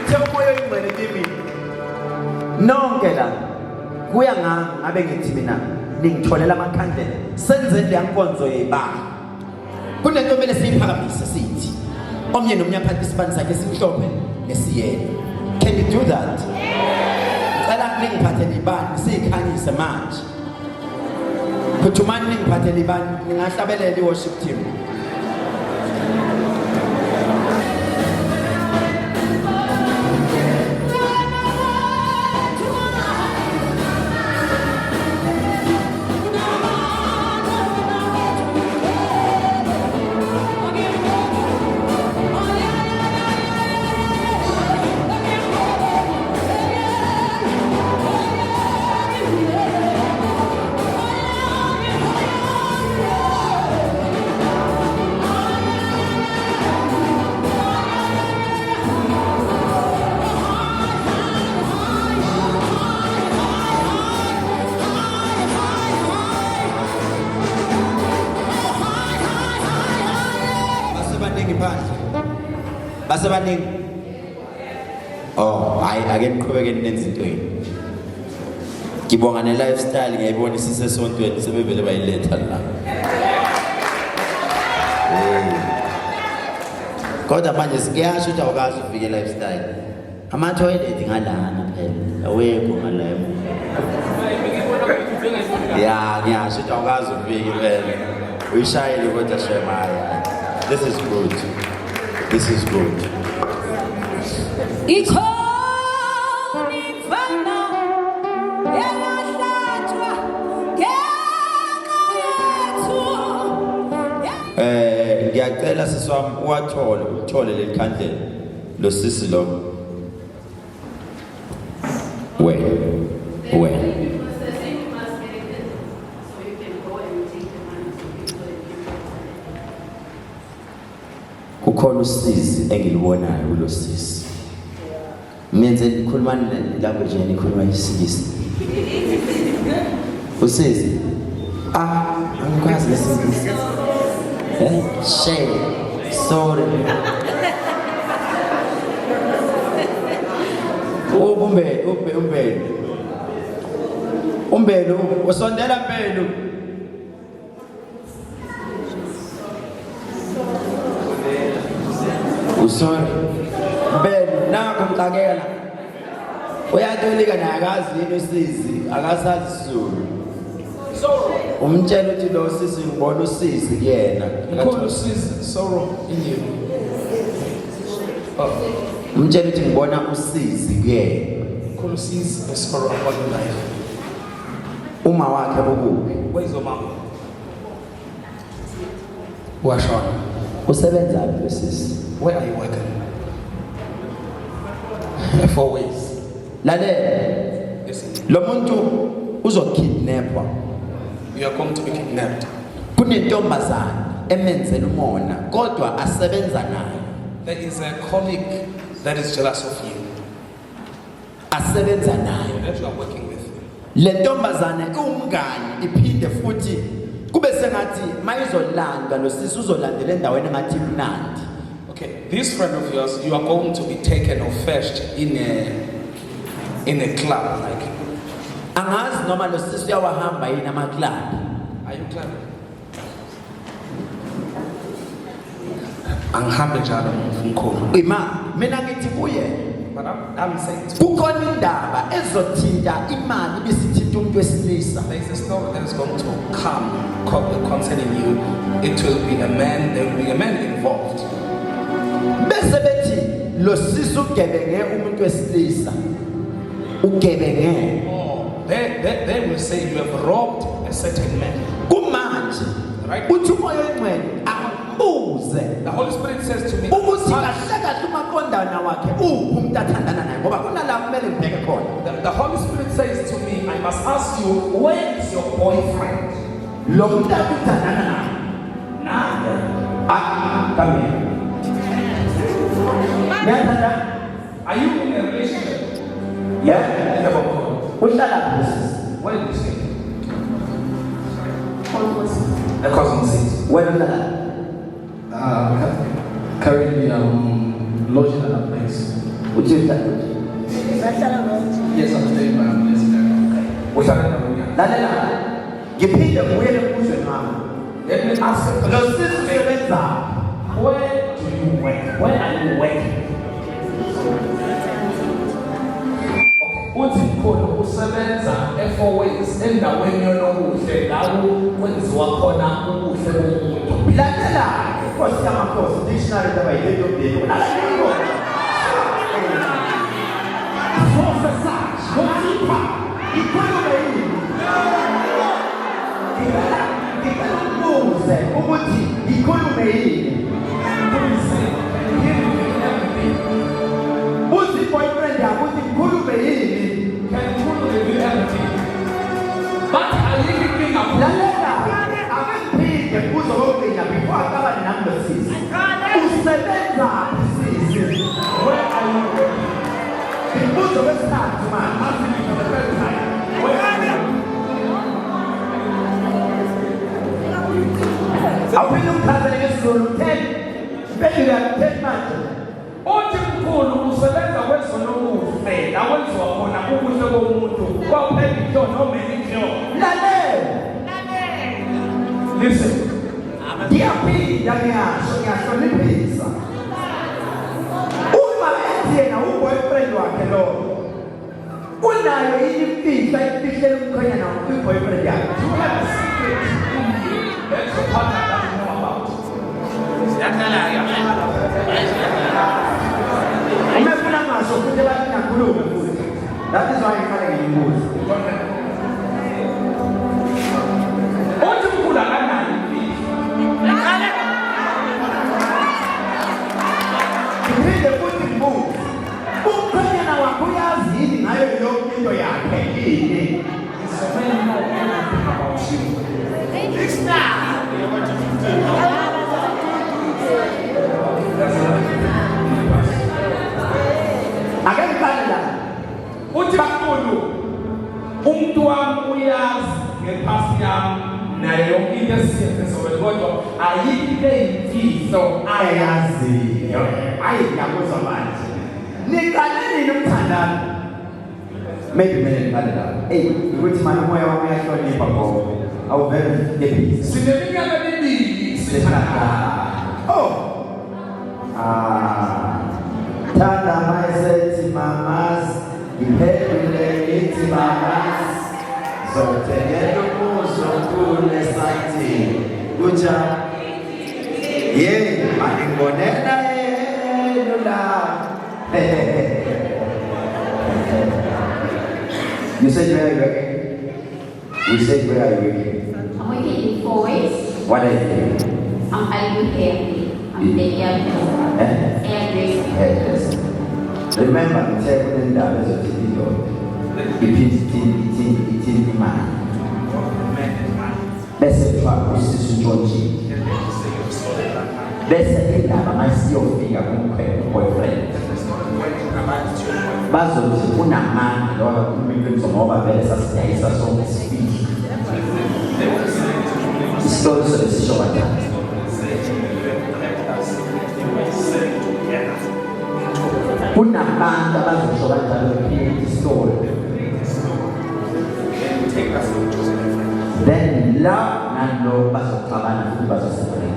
Uthe umoya oyingcwele kimi. Nonke la kuya ngabe ngithi mina ningitholela amakhandlela. Senze le nkonzo yebanga. Kunento kumele siyiphakamise sithi. Omnye nomnye aphathe isibani sakhe simhlophe nesiyelo. Can you do that? Ngicela ningiphathele ibani siyikhanyise manje. Phuthumani ningiphathele ibani ningahlabelela i-worship team. Basebaningi. Oh, ake niqhubeke nenze into yini. Ngibonga ne lifestyle ngiyibona sisesontweni sebevele bayiletha la. Kodwa manje sikuyasho ukuthi awukazi ufike lifestyle. Ama toilet ngalana phela. Awekho ngalayo. Yeah, ngiyasho ukuthi awukazi ufike phela. Uyishayile kodwa shemaya. This is good. This is good. Ngiyacela siswami uthole lelikhandlela lo sisi lo. Kukhona usizi engilibonayo kulo sisi. Menze ikhuluma language yeni ikhuluma isikisi. Usizi. Angikwazi lesikisi. Shame. Sorry. Umbelo usondela mpelo. Sorry. Ben nakumxakela. Uyatolika naye akazi yini usizi, akasazi Zulu. Umtshela ukuthi lo sisi ngibona usizi kuyena. Ukhona usizi sorrow in you. Umtshela ukuthi ngibona usizi kuyena. Ukhona usizi sorrow upon your life. Uma wakhe ukuphi? Where is your mom? Washona. Usebenza phi lo sisi? Where are you working? 4 ways. Lalela. Lo muntu uzokidnapwa. You are going to be kidnapped. Kunentombazana emenzela umona kodwa asebenza naye. There is a colleague that is jealous of you. Asebenza naye. That you are working with. Le ntombazana umngani iphinde futhi kube sengathi mayizolanda lo sisi uzolandela endaweni engathi imnandi. Okay, this friend of yours, you are going to be taken or fetched in a club, like. Angazi noma lo sisi uyawahamba yini ama club. Are you club? Angihambe njalo mkhulu. Mina ngithi kuye. But I'm saying to you, kukhona indaba ezothinta imali bisithinta umuntu wesilisa. there is a story that is going to come concerning you. It will be a man, there will be a man involved. Bese bethi lo sisi ugebenge umuntu wesilisa. Ugebenge. They will say you have robbed a certain man. Kumanje. Right? Uthi umoya oyingcwele akubuze. The Holy Spirit says to me, ukuthi kahle kahle umaqondana wakhe umuntu athandana naye ngoba kunalapho kumele ngibheke khona. the Holy Spirit says to me, I must ask you, where is your boyfriend? Lo muntu athandana naye. Come here. Are you in a relationship? Yeah. Uhlala phansi. What did you say? Currently, I'm lodging at a place. Would you like to? Yes, I'm staying by a place there. Lalela, ngiphinde ngibuyele emuzweni wami. Let me ask you, Lo sisi usebenza. where do you work? Where are you working? Uthi khona usebenza e4ways endaweni yonobuhle la kwenziwa khona ubuhle bomuntu. Lalela, inkosi yamakhosi dictionary tabayithethe yomndeni. Lalela. Professage, ngokupha, ikhulume yini? Ngicela ukubuze ukuthi ikhulume yini? Uthi boyfriend yakho uthi ikhulume yini? Can you do everything? But are you thinking of Lalela, akuphinde kuzokugcina before aqala number 6. Usebenza isisi. where are you working? Imbuzo wesithathu man. Asking you for the first time. Where are you? Awuphinde umchazele ngesizulu 10. Phendula 10 manje. Uthi mkhulu usebenza kwezonobuhle la kwenziwa khona ubuhle bomuntu. Kwaphela into noma into. Lalela. Listen. Ngiyaphinda ngiyahloniphisa. Uma ethi yena uboyfriend wakhe lo unayo yini imfihlo ayifihlela umkhwenyana uboyfriend yakhe? You have a secret in you that your partner doesn't know about. Umefuna ngasho futhi bathi nakhulume futhi. That is why ngifane ngimbuze. Uthi mkhulu akanayo imfihlo. Ngiphinde futhi ngibuze. Umkhwenyana wakho uyazi yini ngayo yonke into yakhe yini? So many know everything about you. Akengikhala la. Uthi mkhulu umuntu wami uyazi ngepasi yami nayo yonke into esiyenzayo kodwa ayikho imfihlo Ayaziyo. Hayi ngiyakuzwa manje. Niqale nini umthandana? Maybe mina ngiqale la. Hey, ukuthi manje umoya wami uyahlonipha ngoba awuvele ngephi. sineminyaka emibili sithandana. Oh. Thanda mayisethi mamas, ngiphendule ngithi mamas. Zothengela umuzo kule site. Kuja. Yeah, maningibonela yena la. You said where are you working? We said where are you working? I'm working in 4 ways. What are you doing? I do hair. I'm the hairdresser. Hairdresser. Remember, I'm telling you that there's a TV law. It's man. Let's say try to see Georgie. Let's say that I see your finger boyfriend. Bazothi unamanga loba kumiphizo ngoba vele sasidayisa sonke sifiki. Isitolo sesisho bathathu. Kunabantu abazosho kanjalo bephile isitolo. Then love nalo bazoxabana futhi bazoseparate.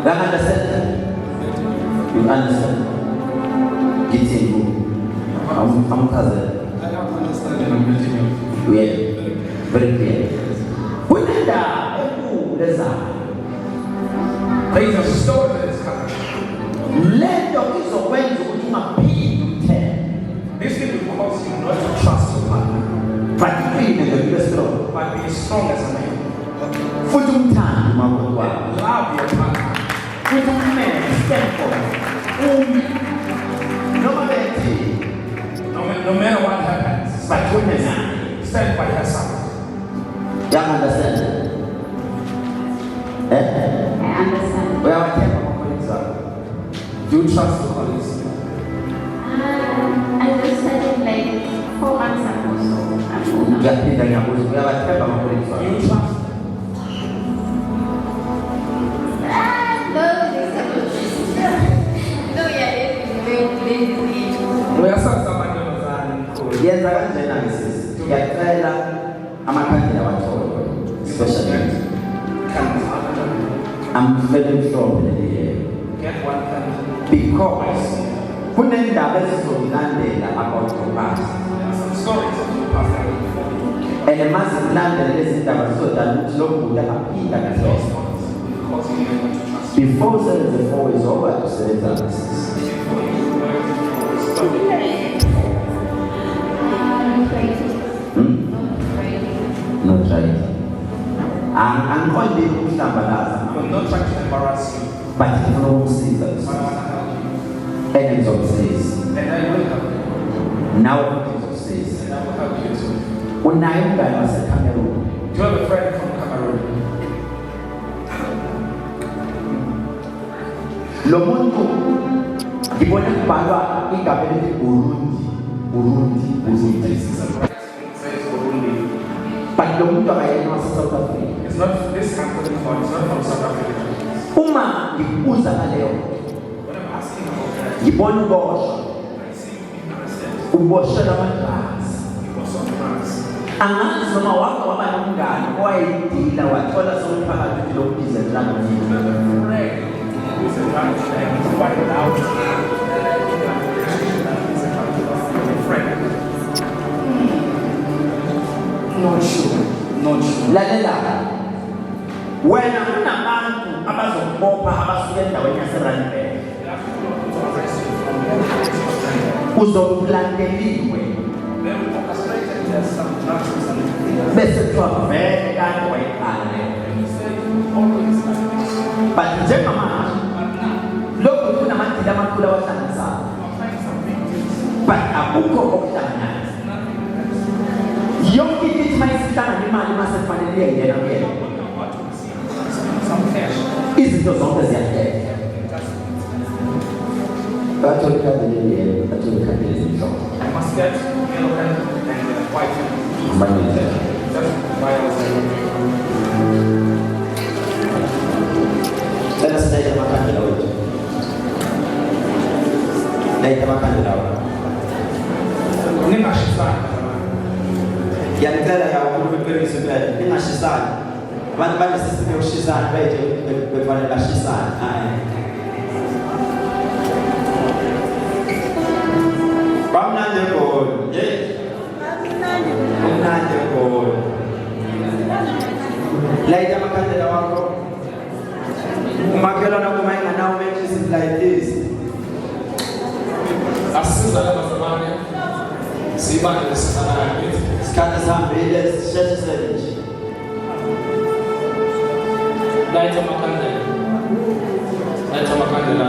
You understand? You understand? Get in. I'm cousin. I don't understand and I'm meeting you. Yeah, very clear. Kunenda leza. There is a story that is coming. Lento izokwenza ukuthi ungaphindi uthembe. This thing will cause you not to trust your partner, But iqine nje strong. but be strong as a man. Futhi umthande umakoti wakho. Love your partner. Futhi umele stand for. Noma bethi No matter what happens, bathume naye. stand by her side. You understand? I understand. Uyawathemba amapolisa wakho. Do you trust your colleagues? I just started like 4 months ago, so I'm not. Ngiyaphinda ngiyabuza uyawathemba amapolisa wakho. Do you trust? Uyasazi amantombazane mkhulu. Yenza kanjena ke sisi. Ngiyacela amakhandlela wathole especially. I'm very sure Get one candle. because kunendaba ezizokulandela about the past. Some stories of the past. And mazilandela lezi ndaba zizodala ukuthi lo muntu angaphinda kahle. Before the fall is over, to say that. Not right. I'm only kuhlambalaza. I'm not trying to embarrass you. But you know see that. But I want to help you. And it says. And I will help you. Now it says. And I will help you too. When I was at Cameroon. Do you have a friend from Cameroon? Lo muntu ngibona kubhalwa igama elithi Burundi. This is a right. It says Burundi. But lo muntu akayena wase South Africa. It's not this company for. It's not from South Africa. Uma ngikubuza ngaleyo What I'm asking about that. ngibona uboshwa I see you being arrested. uboshela amadrugs. Because of drugs. Angazi noma wako waba nomngane owayedila wathola somphakathi lokudizela Who's a drug dealer? He's find out. He's a friend. Not sure. lalela wena unabantu abazokubopha abasuka endaweni yaseRandburg uzokulandeliwe bese kuthiwa vele kanti wayiqale but njengamanje lokhu kunamadila amakhulu awahlanganisayo but akukho okuhlanganisa yonke into mayisihlangana imali masekufanele iyengena kuyena izinto zonke ziyahleka bathola ikhandlela yelo bathola ikhandlela ezimhlophe I must get yellow pen and white pen. Amandla. That's why I was Cela sidayile amakhandlela wethu dayile amakhandlela wethu ningashisani. ngiyacela yawo ukubephekisa impela ningashisani abantu banesisimo yokushisana bethe befanele bashisane hayi bamnande goli umnande goli layita amakhandlela wakho umakhelwana kuma inganawo matches like this Asiza abazalwane. Sibane lesizana yakithi. isikhathi sihambile sisheshe senje Layitha amakhandlela. Layitha amakhandlela.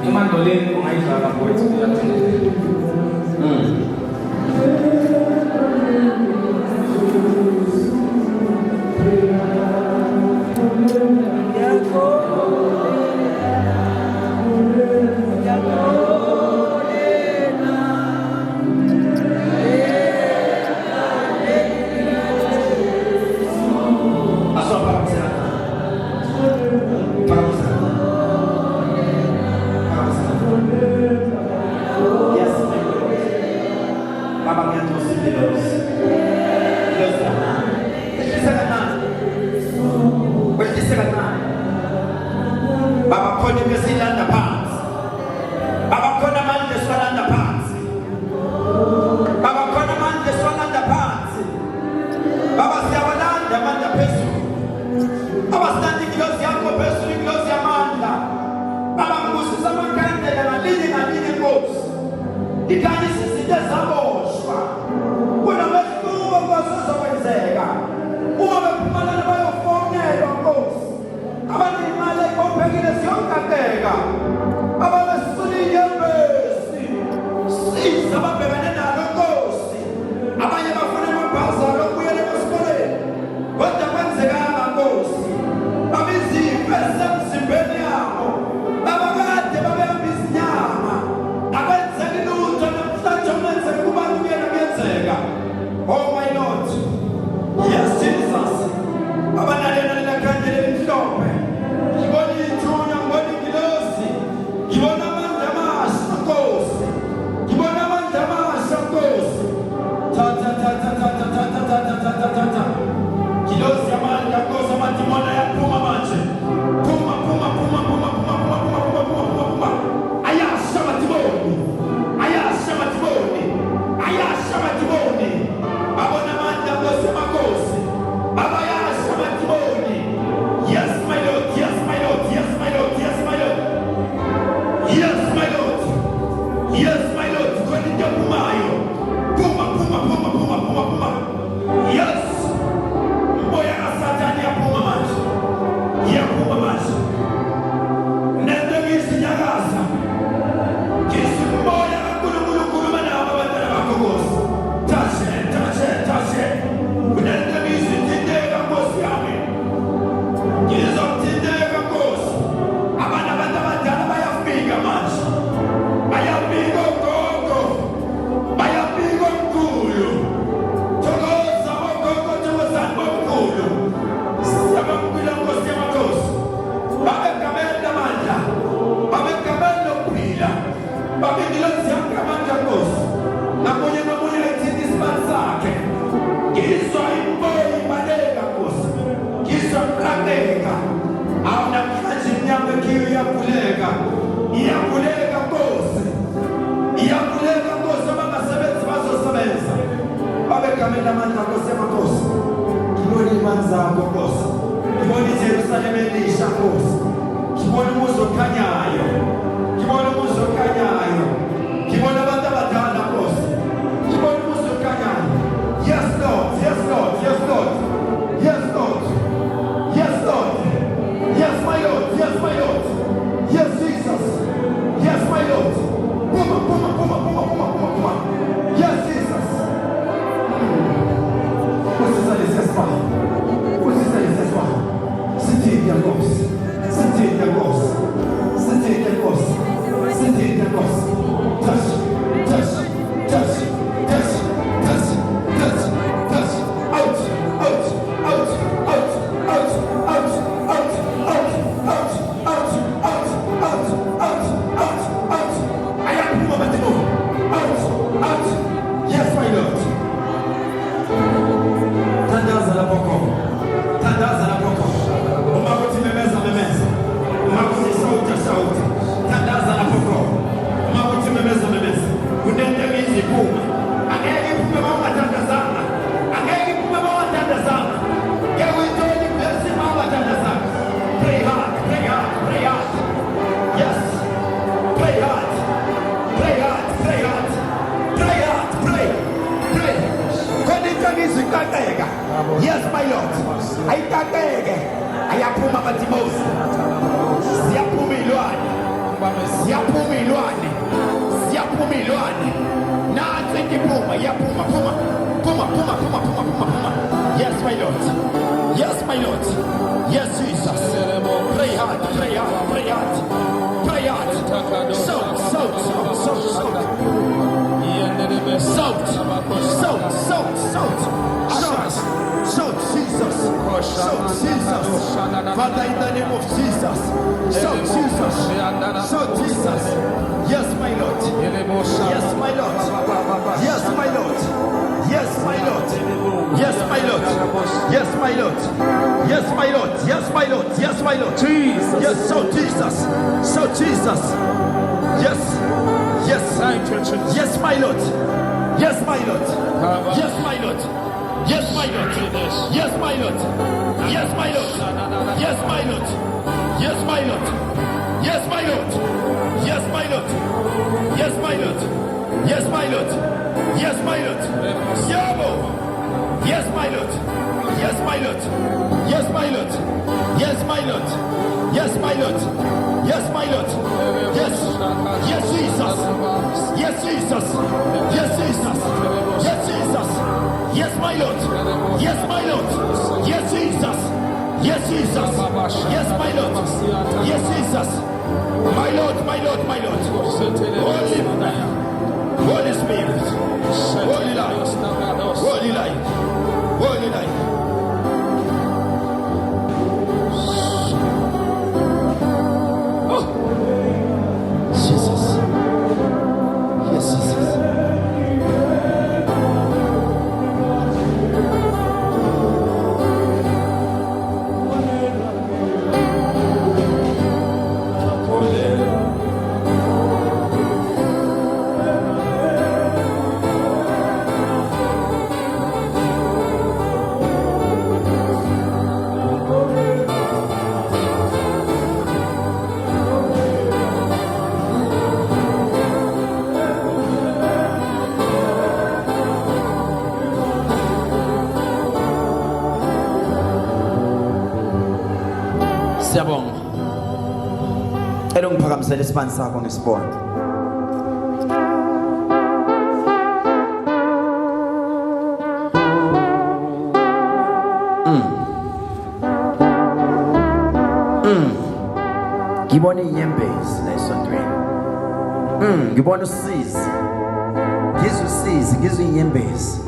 Imandoleni ungayidlala mfowethu uyathanda. Yes, Jesus. Abanalena la khandlela emhlophe. Ngibona Iyakhuleka Nkosi. Iyakhuleka Nkosi abasebenzi bazosebenza. Babegamela amandla Nkosi emakhosi. Ngibona imali zakho Nkosi. Ngibona iJerusalem elisha Nkosi. Ngibona umuzi okhanyayo. Ngibona umuzi okhanyayo. Ngibona abantu abadala Nkosi. Ngibona umuzi okhanyayo. Yes Lord, yes Lord, yes Lord. Yes Lord. Yes Lord. Yes my Lord, yes my Lord. Yes Jesus. Yes my Lord. Puma, puma, puma, puma, puma, puma, puma. Yes Jesus. Você está nesse Pai. Você está nesse Pai. Sente a voz. Sente a voz. Sente a voz. Sente a voz. Touch, touch, touch, touch, touch, touch, touch. Out, out, out, out, out, out, out, out, out, out, out, out, out, out, out. I am Befumbethe. Out, out. Yes, my Lord. Tandaza la boko. Tandaza la boko. Umakuthi memeza memeza. Umakuthi sauta sauta. Tandaza la boko. Umakuthi memeza memeza. Kunende mizi kuma. Angeke iphume mawungathandazanga. Angeke iphume mawungathandazanga. Ngeke uyithole iblessing mawungathandazanga. Pray hard, pray hard, pray hard. Yes. Pray hard. Pray hard, pray hard. Pray hard, pray. Pray. Ikakeka. Yes, my Lord. Ayikakeke. Ayaphuma abatimozi. Siyaphuma ilwane. Siyaphuma ilwane. Siyaphuma ilwane. Nansi iphuma, iyaphuma, phuma. Phuma, phuma, phuma, phuma, phuma, phuma. Yes, my Lord. Yes, my Lord. Yes, Jesus. Pray hard, pray hard, pray hard. Pray hard. Shout, shout, shout, shout, shout. Shout, shout, shout, shout, shout, shout, Jesus, shout, Jesus, Father, in the name of Jesus, shout, Jesus, shout, Jesus, yes, my Lord, yes, my Lord, yes, my Lord, yes, my Lord, yes, my Lord, yes, my Lord, yes, my Lord, yes, my Lord, yes, my Lord, Jesus, yes, shout, Jesus, shout, Jesus, yes, yes, yes, my Lord. Yes, my Lord. Yes, my Lord. Yes, my Lord. Yes, my Lord. Yes, my Lord. Yes, my Lord. Yes, my Lord. Yes, my Lord. Yes, my Lord. Yes, my Lord. Yes, my Lord. Yes, my Lord. Yabo. Yes, my Lord. Yes, my Lord. Yes, my Lord. Yes, my Lord. Yes, my Lord. Yes, my Lord. Yes. Yes, Jesus. Yes, Jesus. Yes, Jesus. Yes, Jesus. Yes, my Lord. Yes, my Lord. Yes, Jesus. Yes, Jesus. Yes, my Lord. Yes, Jesus. My Lord, my Lord, my Lord. Holy, Holy Spirit. Holy light. Holy light. Holy light. Siyabonga. Elongiphakamisela isibani sakho ngesibongo. Ngibona inyembezi la esontweni. Ngibona usizi. Ngizwe usizi, ngizwe inyembezi.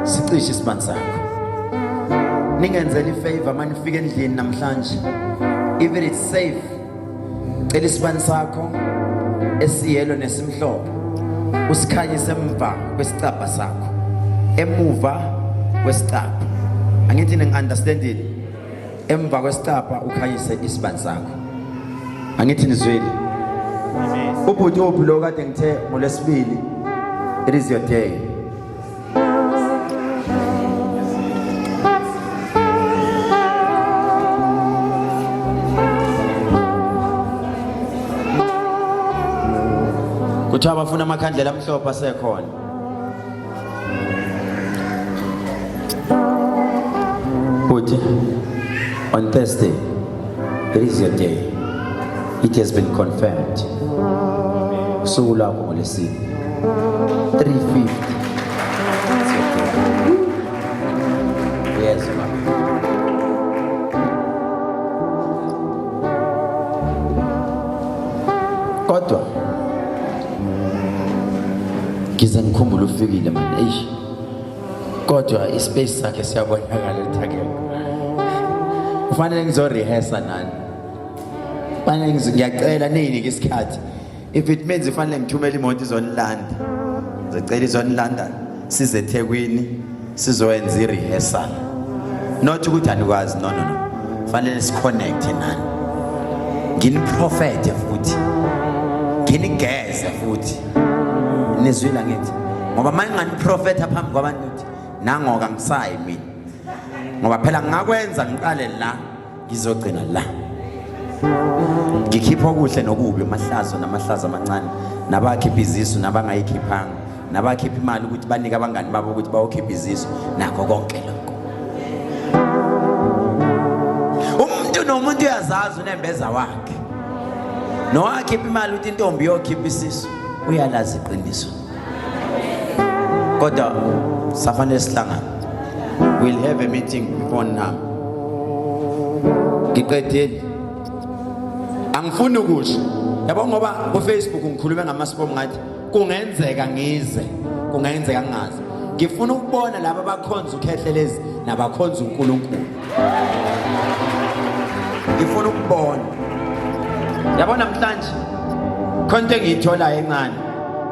Sicishe isibani sakho. Ningenzela ifavor manifika endlini namhlanje. Even it's safe. Cela isibani sakho esiyelo nesimhlophe usikhanyise emva kwesicabha sakho, emuva kwesicabha. Angithi ningi-understandile? Emva kwesicabha ukhanyise isibani sakho. Angithi nizwile? Ubhuti ophi lo kade ngithe ngoLwesibili, it is your day. Kuthiwa bafuna amakhandlela amhlophe asekhona. Bhuti, on Thursday, it is your day. It has been confirmed. Usuku lakho ngoLwesibili 3:50. Yes, ma'am. Kodwa ngize ngikhumbula ufikile manje. Eish. Kodwa ispace sakhe siyabonakala ethakeni. Kufanele ngizorehearsa nani. Kufanele ngiyacela ninike isikhathi. If it means kufanele ngithumele imoto izonilanda. Ngicela izonilanda size eThekwini sizoyenza irehearsal. Not ukuthi anikwazi, no. Kufanele siconnect nani. Nginiprofete futhi. Nginigeze futhi. Nizwila ngithi ngoba manje nganiprofeta phambi kwabantu ukuthi nangoka ngisayi mina. Ngoba phela ngakwenza ngiqale la ngizogcina la. Ngikhipha okuhle nokubi, amahlazo namahlazo amancane, nabakhipha izisu nabangayikhiphanga, nabakhipha imali ukuthi banike abangani babo ukuthi bayokhipha izisu, nakho konke lokho. Umuntu nomuntu uyazazi unembeza wakhe. Nowakhipha imali ukuthi intombi yokhipha isisu, uyalazi iqiniso. Kodwa safanele sihlangane. We'll have a meeting before now. Ngiqedile. Angifuni ukusho. Yabo ngoba ku Facebook ngikhuluma ngamaspom ngathi kungenzeka ngize, kungenzeka ngingazi. Ngifuna ukubona laba abakhonza uKhehlelezi nabakhonza uNkulunkulu. Ngifuna ukubona. Yabona namhlanje konke ngiyithola encane,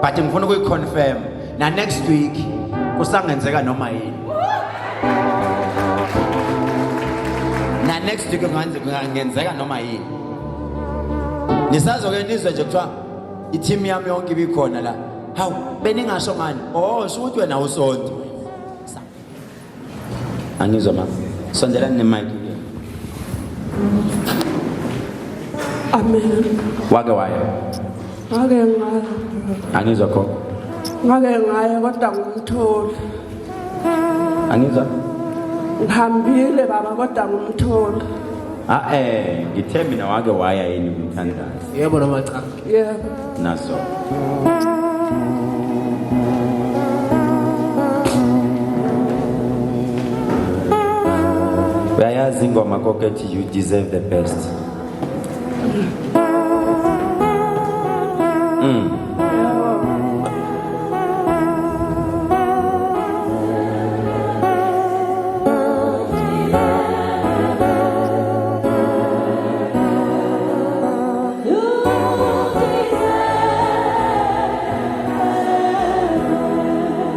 but ngifuna ukuyiconfirm na next week kusangenzeka noma yini. Na next week kungenzeka noma yini. Nisazoke nizwe nje kuthiwa i-team yami yonke ibikhona la. Hawu beningasho ngani? Oh, sho ukuthi wena usonto. Angizwa ma. Sondelani nemic. Amen. Wake waya. Ngake ngaya. Angizwa khona. Ngake ngaya kodwa ngumtholi. Angizwa. Ngihambile baba kodwa ngumtholi. Ngithe mina wake waya yini umthandazi. Yebo noma cha. Yebo. Nazo. Uyayazi ingoma konke ethi you deserve the best.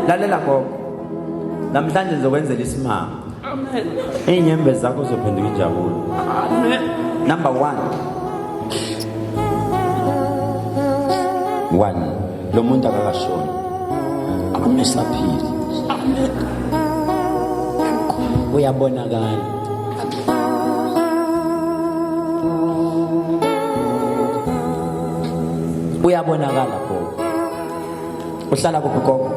Lalela ngoba namhlanje ngizokwenzela isimanga. Amen. Inyembezi zakho uzophenduka injabulo. Amen. Number 1. Lo muntu akakashona. Akumisaphili. Amen. Uyabonakala. Uyabonakala gogo. Uhlala kuphi gogo?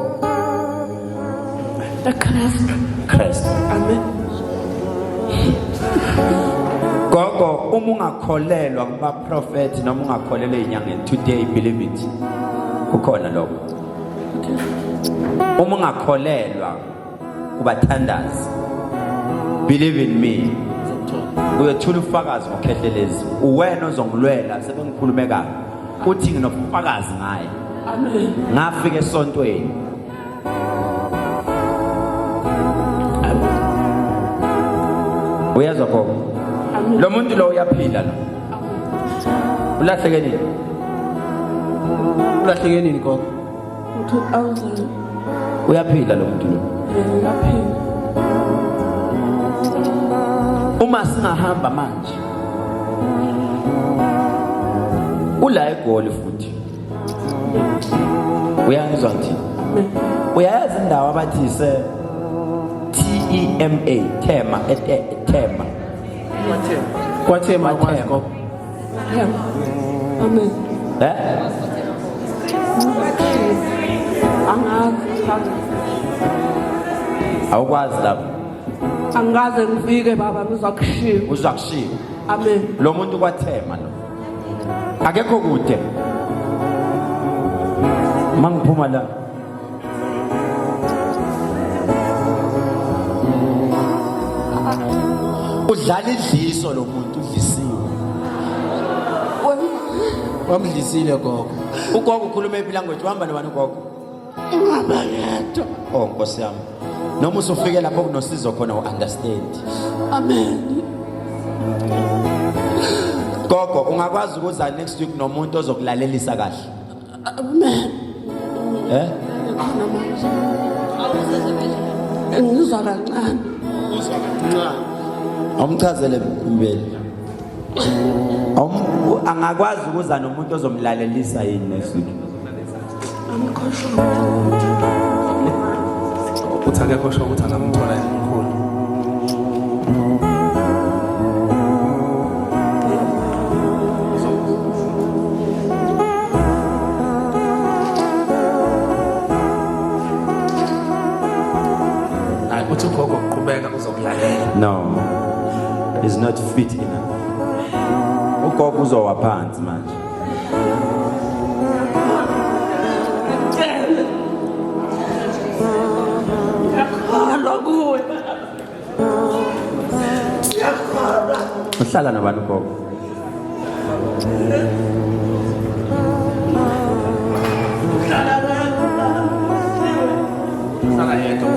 Christ. Amen. Gogo, uma ungakholelwa kuba prophet noma ungakholelwa ezinyangeni, today believe it. Kukhona lokho. Uma ungakholelwa kubathandazi, believe in me. Uyothola ufakazi ngoKhehlelezi. Uwena ozongilwela sebengikhulume kabi. Uthi nginofakazi ngaye. Amen. Ngafika esontweni. Uyazwa gogo? Lo muntu lo uyaphila la. Ulahlekile. Ulahleke nini gogo? 2000. Uyaphila lo muntu lo. Ngaphila. Uma singahamba manje ula eGoli futhi uyangizwa ngithi uyayazi indawo abathi se TEMA tema Kwathema kwazi gogo. Amen. Angazi. Awukwazi lapho Angaze ngifike baba ngizakushiya. uzakushiya Amen. lo muntu kwathema lo akekho kude mangiphuma la udlala idliso lo muntu udlisiwe Wamdlisile gogo. ugogo ukhuluma ephi language uhamba nobani ugogo Ngabayetho. oh nkosi yami noma usufike lapho kunosizo khona u-understand Amen. gogo ungakwazi ukuza next week nomuntu ozokulalelisa kahle Amen. Khona manje. Ngizwa kancane. awumchazele Mbele angakwazi ukuza nomuntu ozomlalelisa yini next week uthi akekho sho ukuthi angamthola emkhulu. Hayi uthi ugogo uqhubeka uzokulalela. no is not fit enough ugogo uzowa phansi manje Lokuwe. uhlala nobani ugogo Sala yedwa.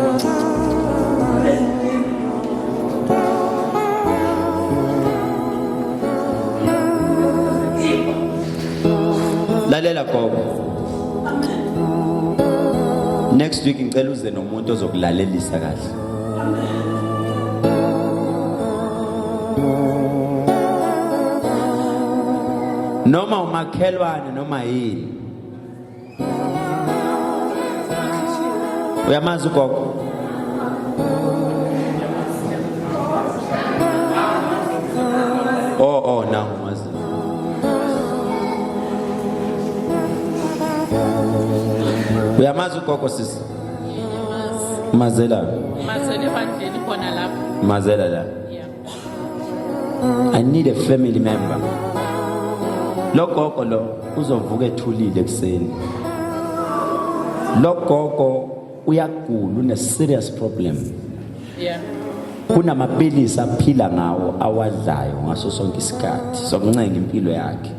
lalela gogo next week ngicela uze nomuntu ozokulalelisa kahle noma umakhelwane noma yini uyamazi ugogo oh na umazi uyamazi ugogo sisi mazela Mazele bandleni khona lapho. mazela la Yeah. I need a family member lo gogo lo uzovuka ethulile ekseni lo gogo uyagula une serious problem Yeah. kunamapilisi aphila ngawo awadlayo ngaso sonke isikhathi sokuncenga impilo yakhe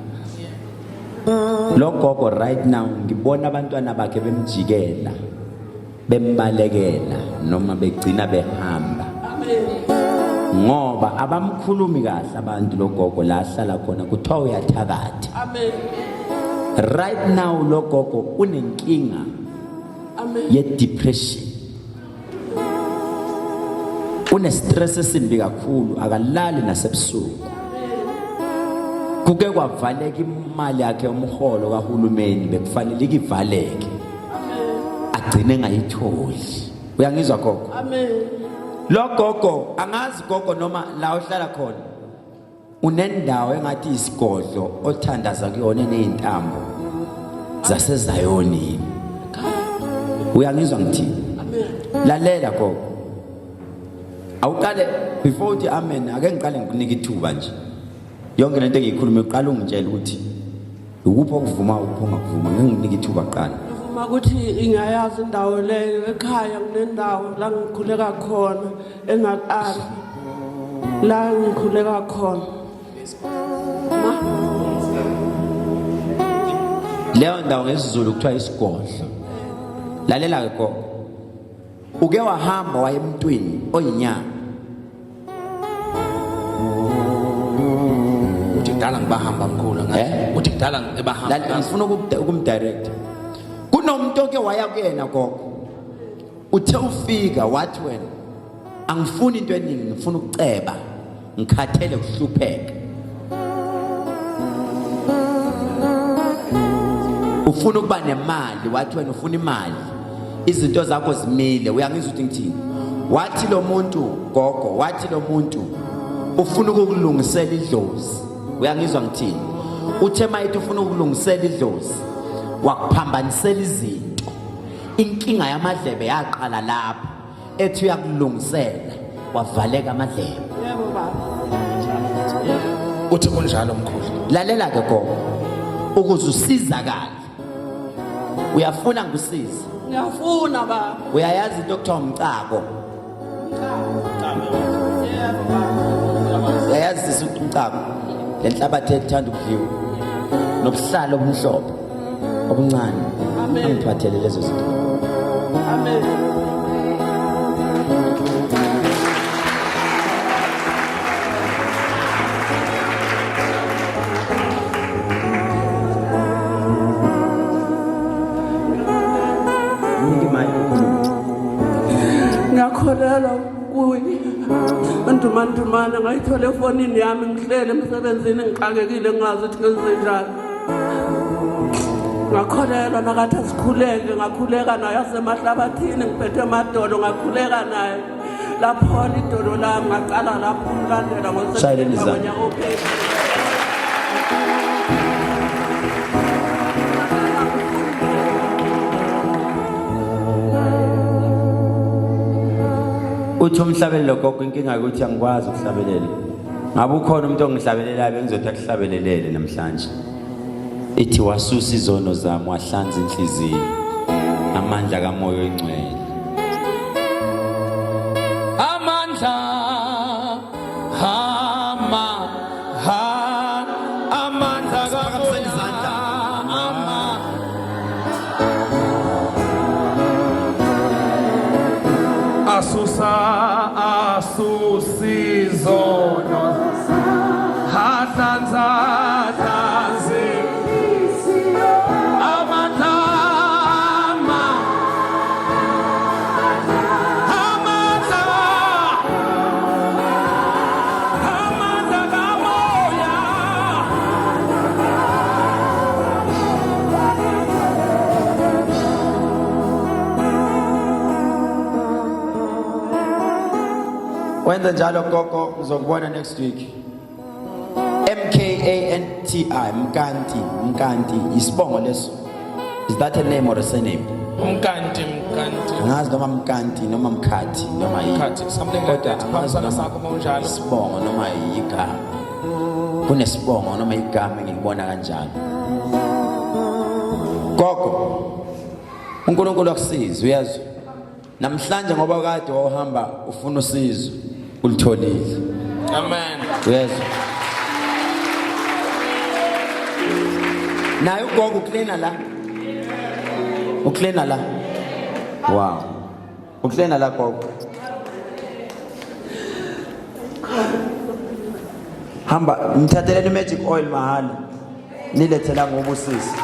lo gogo right now ngibona abantwana bakhe bemjikela bembalekela noma begcina behamba ngoba abamkhulumi kahle abantu lo gogo la ahlala khona kuthiwa uyathakatha Amen. right now lo gogo unenkinga Amen. ye depression une stress esimbi kakhulu akalali nasebusuku kuke kwavaleka imali yakhe umholo kahulumeni bekufanele ivaleke agcine ngayitholi uyangizwa gogo Amen. lo gogo angazi gogo noma la uhlala khona unendawo engathi isigodlo othandaza kuyona nezintambo zasezayoni uyangizwa ngithini lalela gogo awuqale before uthi amen ake ngiqale ngikunika ithuba nje yonke lento engiyikhuluma uqala ungitshela ukuthi ukuphi okuvuma ukuphi ongakuvuma ngikunika ithuba kuqala Uma kuthi ingayazi indawo leyo ekhaya kunendawo la ngikhuleka khona engaqali la ngikhuleka khona leyo ndawo ngesizulu kuthiwa isigodlo lalela ke gogo uke wahamba waye emntwini oyinyanga Uthi kudala ngibahamba mkhulu ngathi. Uthi kudala ebahamba ngifuna ukumdirect. Kunomuntu oke waya kuyena gogo. Uthe ufika wathi wena angifuni into eningi, ngifuna ukuceba, ngikhathele ukuhlupheka. Ufuna ukuba nemali, wathi wena ufuna imali. Izinto zakho zimile, uyangizwa ukuthi ngithini? Wathi lo muntu gogo, wathi lo muntu ufuna ukulungisela idlozi. Uyangizwa ngithini? Uthe mayithi ufuna ukulungisela idlozi, wakuphambanisela izinto. Inkinga yamadlebe yaqala lapha, ethi uyakulungisela, wavaleka amadlebe. Yebo baba. uthi kunjalo mkhulu. Lalela ke gogo, ukuze usizakale. Uyafuna ngikusize? Ngiyafuna baba. Uyayazi into okuthiwa umcako? Yebo baba. Uyayazi sisi umcako? Lenhlabathi ethanda ukudliwa. Nobuhlalo obumhlophe obuncane. Amen. Angiphathele lezo zinto. Amen. Ngiyakholelwa kuwe. Ndumandumane ngayithola efonini yami ngihlele emsebenzini ngixakekile ngazi ukuthi ngenze njani. Ngakholelwa nakathi asikhuleke, ngakhuleka naye asemahlabathini ngiphethe emadolo, ngakhuleka naye. Lapho idolo lami ngaqala lapho umlandela ngoseptemba ngonyaka ophezulu. Uthi umhlabelelo gogo inkinga ukuthi angikwazi ukuhlabelela. Ngabe ukhona umuntu ongihlabelelayo bengizothi akuhlabelelele namhlanje. Ithi wasusa izono zami wahlanza inhliziyo. Amandla kaMoya oNgcwele. Amandla amandla asusizono hahlanza Wenza njalo gogo uzokubona next week. MKANTI Mkanti isibongo leso. Is that a name or a surname? Mkanti Ngazi noma Mkanti noma Mkhathi noma yini. Mkhathi, something like that. Phambisana sakho mawunjalo. Isibongo noma igama. Kunesibongo noma igama engikubona kanjalo. Gogo, uNkulunkulu akusize uyazi. Namhlanje ngoba kade wahamba ufuna usizo ulitholile. Amen. Uyezwa? Naye ugogo uklena la. Uklena la. Wow. Uklena la gogo. Hamba ngithathelele magic oil mahali. Nilethela ngobusisi.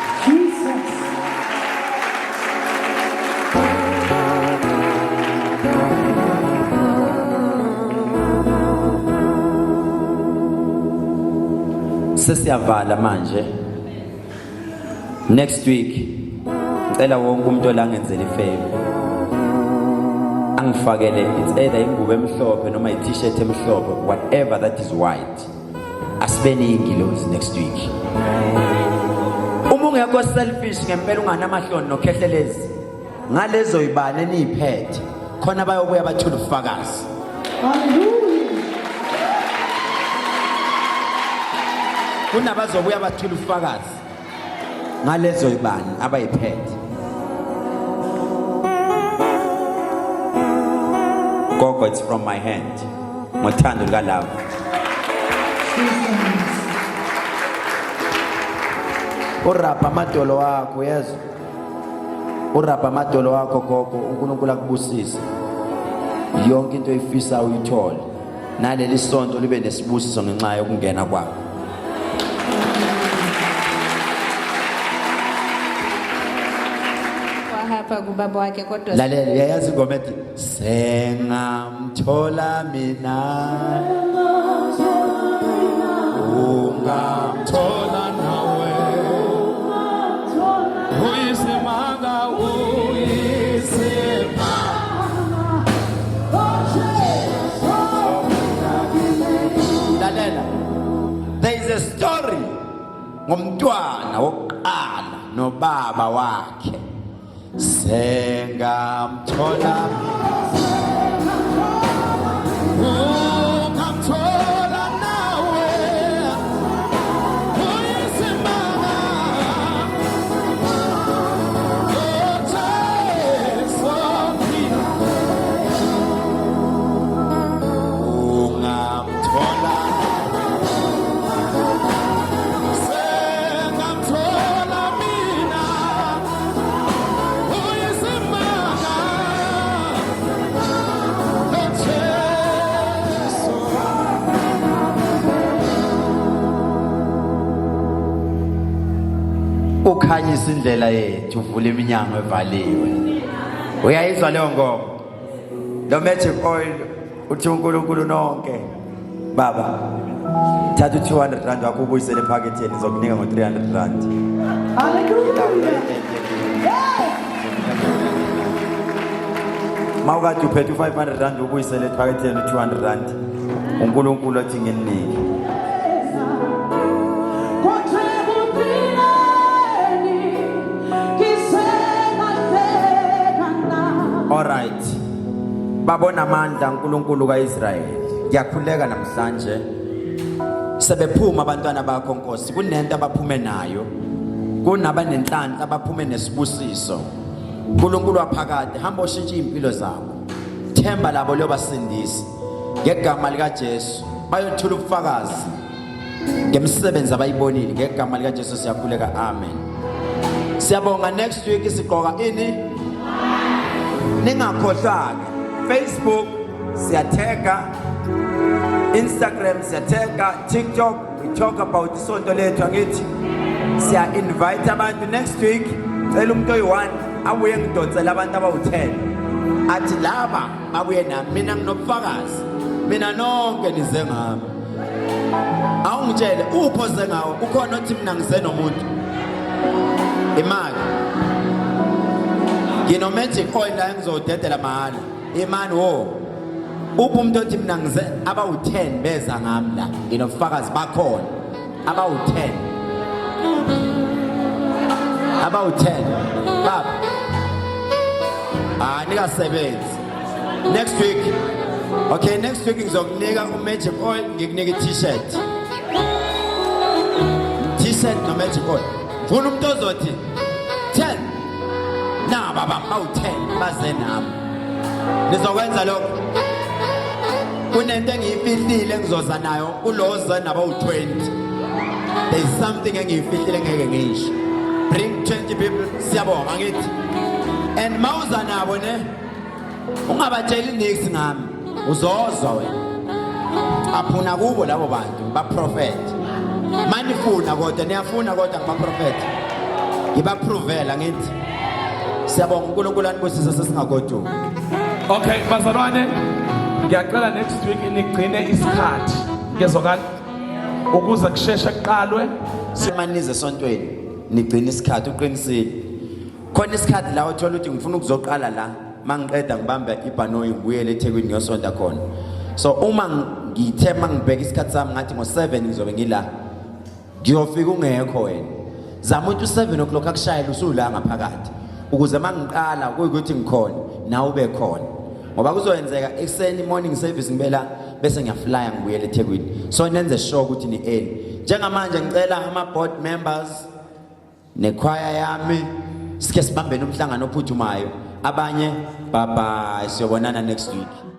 Sesiyavala manje. Next week ngicela wonke umuntu olangenzela ifavor angifakele it's either ingubo emhlophe noma i-t-shirt emhlophe, whatever that is white. Asibeni ingilozi next week. Uma ungekho selfish ngempela unganamahloni noKhehlelezi ngalezo ibane eniphethe khona bayobuya bathula ubufakazi. Hallelujah. Kunabazobuya bathula ubufakazi ngalezo ibani abayiphethe. Gogo, it's from my hand. Ngothando lukaLove. Urapha amadolo wakho yezwa. Urapha amadolo wakho gogo, uNkulunkulu akubusise. Yonke into oyifisa uyithole. Naleli sonto libe nesibusiso ngenxa yokungena kwakho. emva kubaba wakhe kodwa lalela uyayazi ingoma ethi sengamthola mina ungamthola nawe uyisimanga lalela there is a story ngomntwana wokuqala nobaba wakhe sengamthola ungamthola nawe uyisimanga ungamthola sengamthola mina uyisimanga ukhanyisa indlela yethu uvula iminyango evaliwe uyayizwa leyo ngoma lo magic oil uthi uNkulunkulu nonke baba thatha u200 rand wakho ubuyisele ephaketheni ngizokunika ngo300 rand mawukade uphethe u500 rand ubuyisele ephaketheni u200 rand uNkulunkulu athi nginike alright babona amandla uNkulunkulu kaIsrayeli ngiyakhuleka namhlanje sebephuma abantwana bakho Nkosi kunento abaphume nayo kunabanenhlanhla abaphume nesibusiso uNkulunkulu waphakade hamba oshintsha impilo zabo themba labo lobasindisi ngegama lika Jesu bayothula ubufakazi ngemsebenzi abayibonile ngegama lika Jesu siyakhuleka amen siyabonga next week isiqoka ini ningakhohlwa Facebook siyateka Instagram siyateka TikTok we talk about isonto lethu angithi siya invite abantu next week cela umuntu oyi1 abuye ngidonsela abantu abawu10 athi laba babuye nami mina nginobufakazi mina nonke nize ngami awungitshele uphoze ngawo ukhona othi mina ngize nomuntu imali ngino magic oil la ngizodedela mahala imani wo umuntu othi mina ngize abawu10 beza ngami la nginobufakazi bakhona abawu10 baba nikasebenzi next week okay next week ngizokunika magic oil ngikunika t-shirt no magic oil funa umuntu ozothi 10 na baba awu10 baze nami nizokwenza lokho kunento engiyifihlile engizoza nayo kuloza nabawu20 there is something engiyifihlile ngeke ngisho bring 20 people siyabonga ngithi and mawuza nabo ne ungabatsheli next ngami uzozwa wena aphuna kubo labo bantu ba prophet manifuna kodwa niyafuna kodwa ngaba prophet ngibaprovela ngithi siyabonga uNkulunkulu anibusise sesingagoduka okay bazalwane ngiyacela next week nigcine isikhathi ngezokala ukuze kusheshe kuqalwe simanize esontweni nigcina isikhathi uqinisile khona isikhathi la uthola ukuthi ngifuna ukuzoqala la mangiqeda ngibamba ibhanoyi ngibuyele eThekwini ngiyosonta khona so uma ngithe mangibheka isikhathi sami ngathi ngo7 ngizobe ngila ngiyofika ungekho wena zama ukuthi u7 o'clock akushayela usula ngaphakathi ukuze mangiqala kuyikuthi ngikhona nawe ube khona ngoba kuzoyenzeka ekseni morning service ngibela bese ngiyaflya ngibuyele eThekwini so nenze sure ukuthi ni early njengamanje ngicela ama board members nechoir yami sike sibambe nomhlangano ophuthumayo abanye bye bye siyobonana next week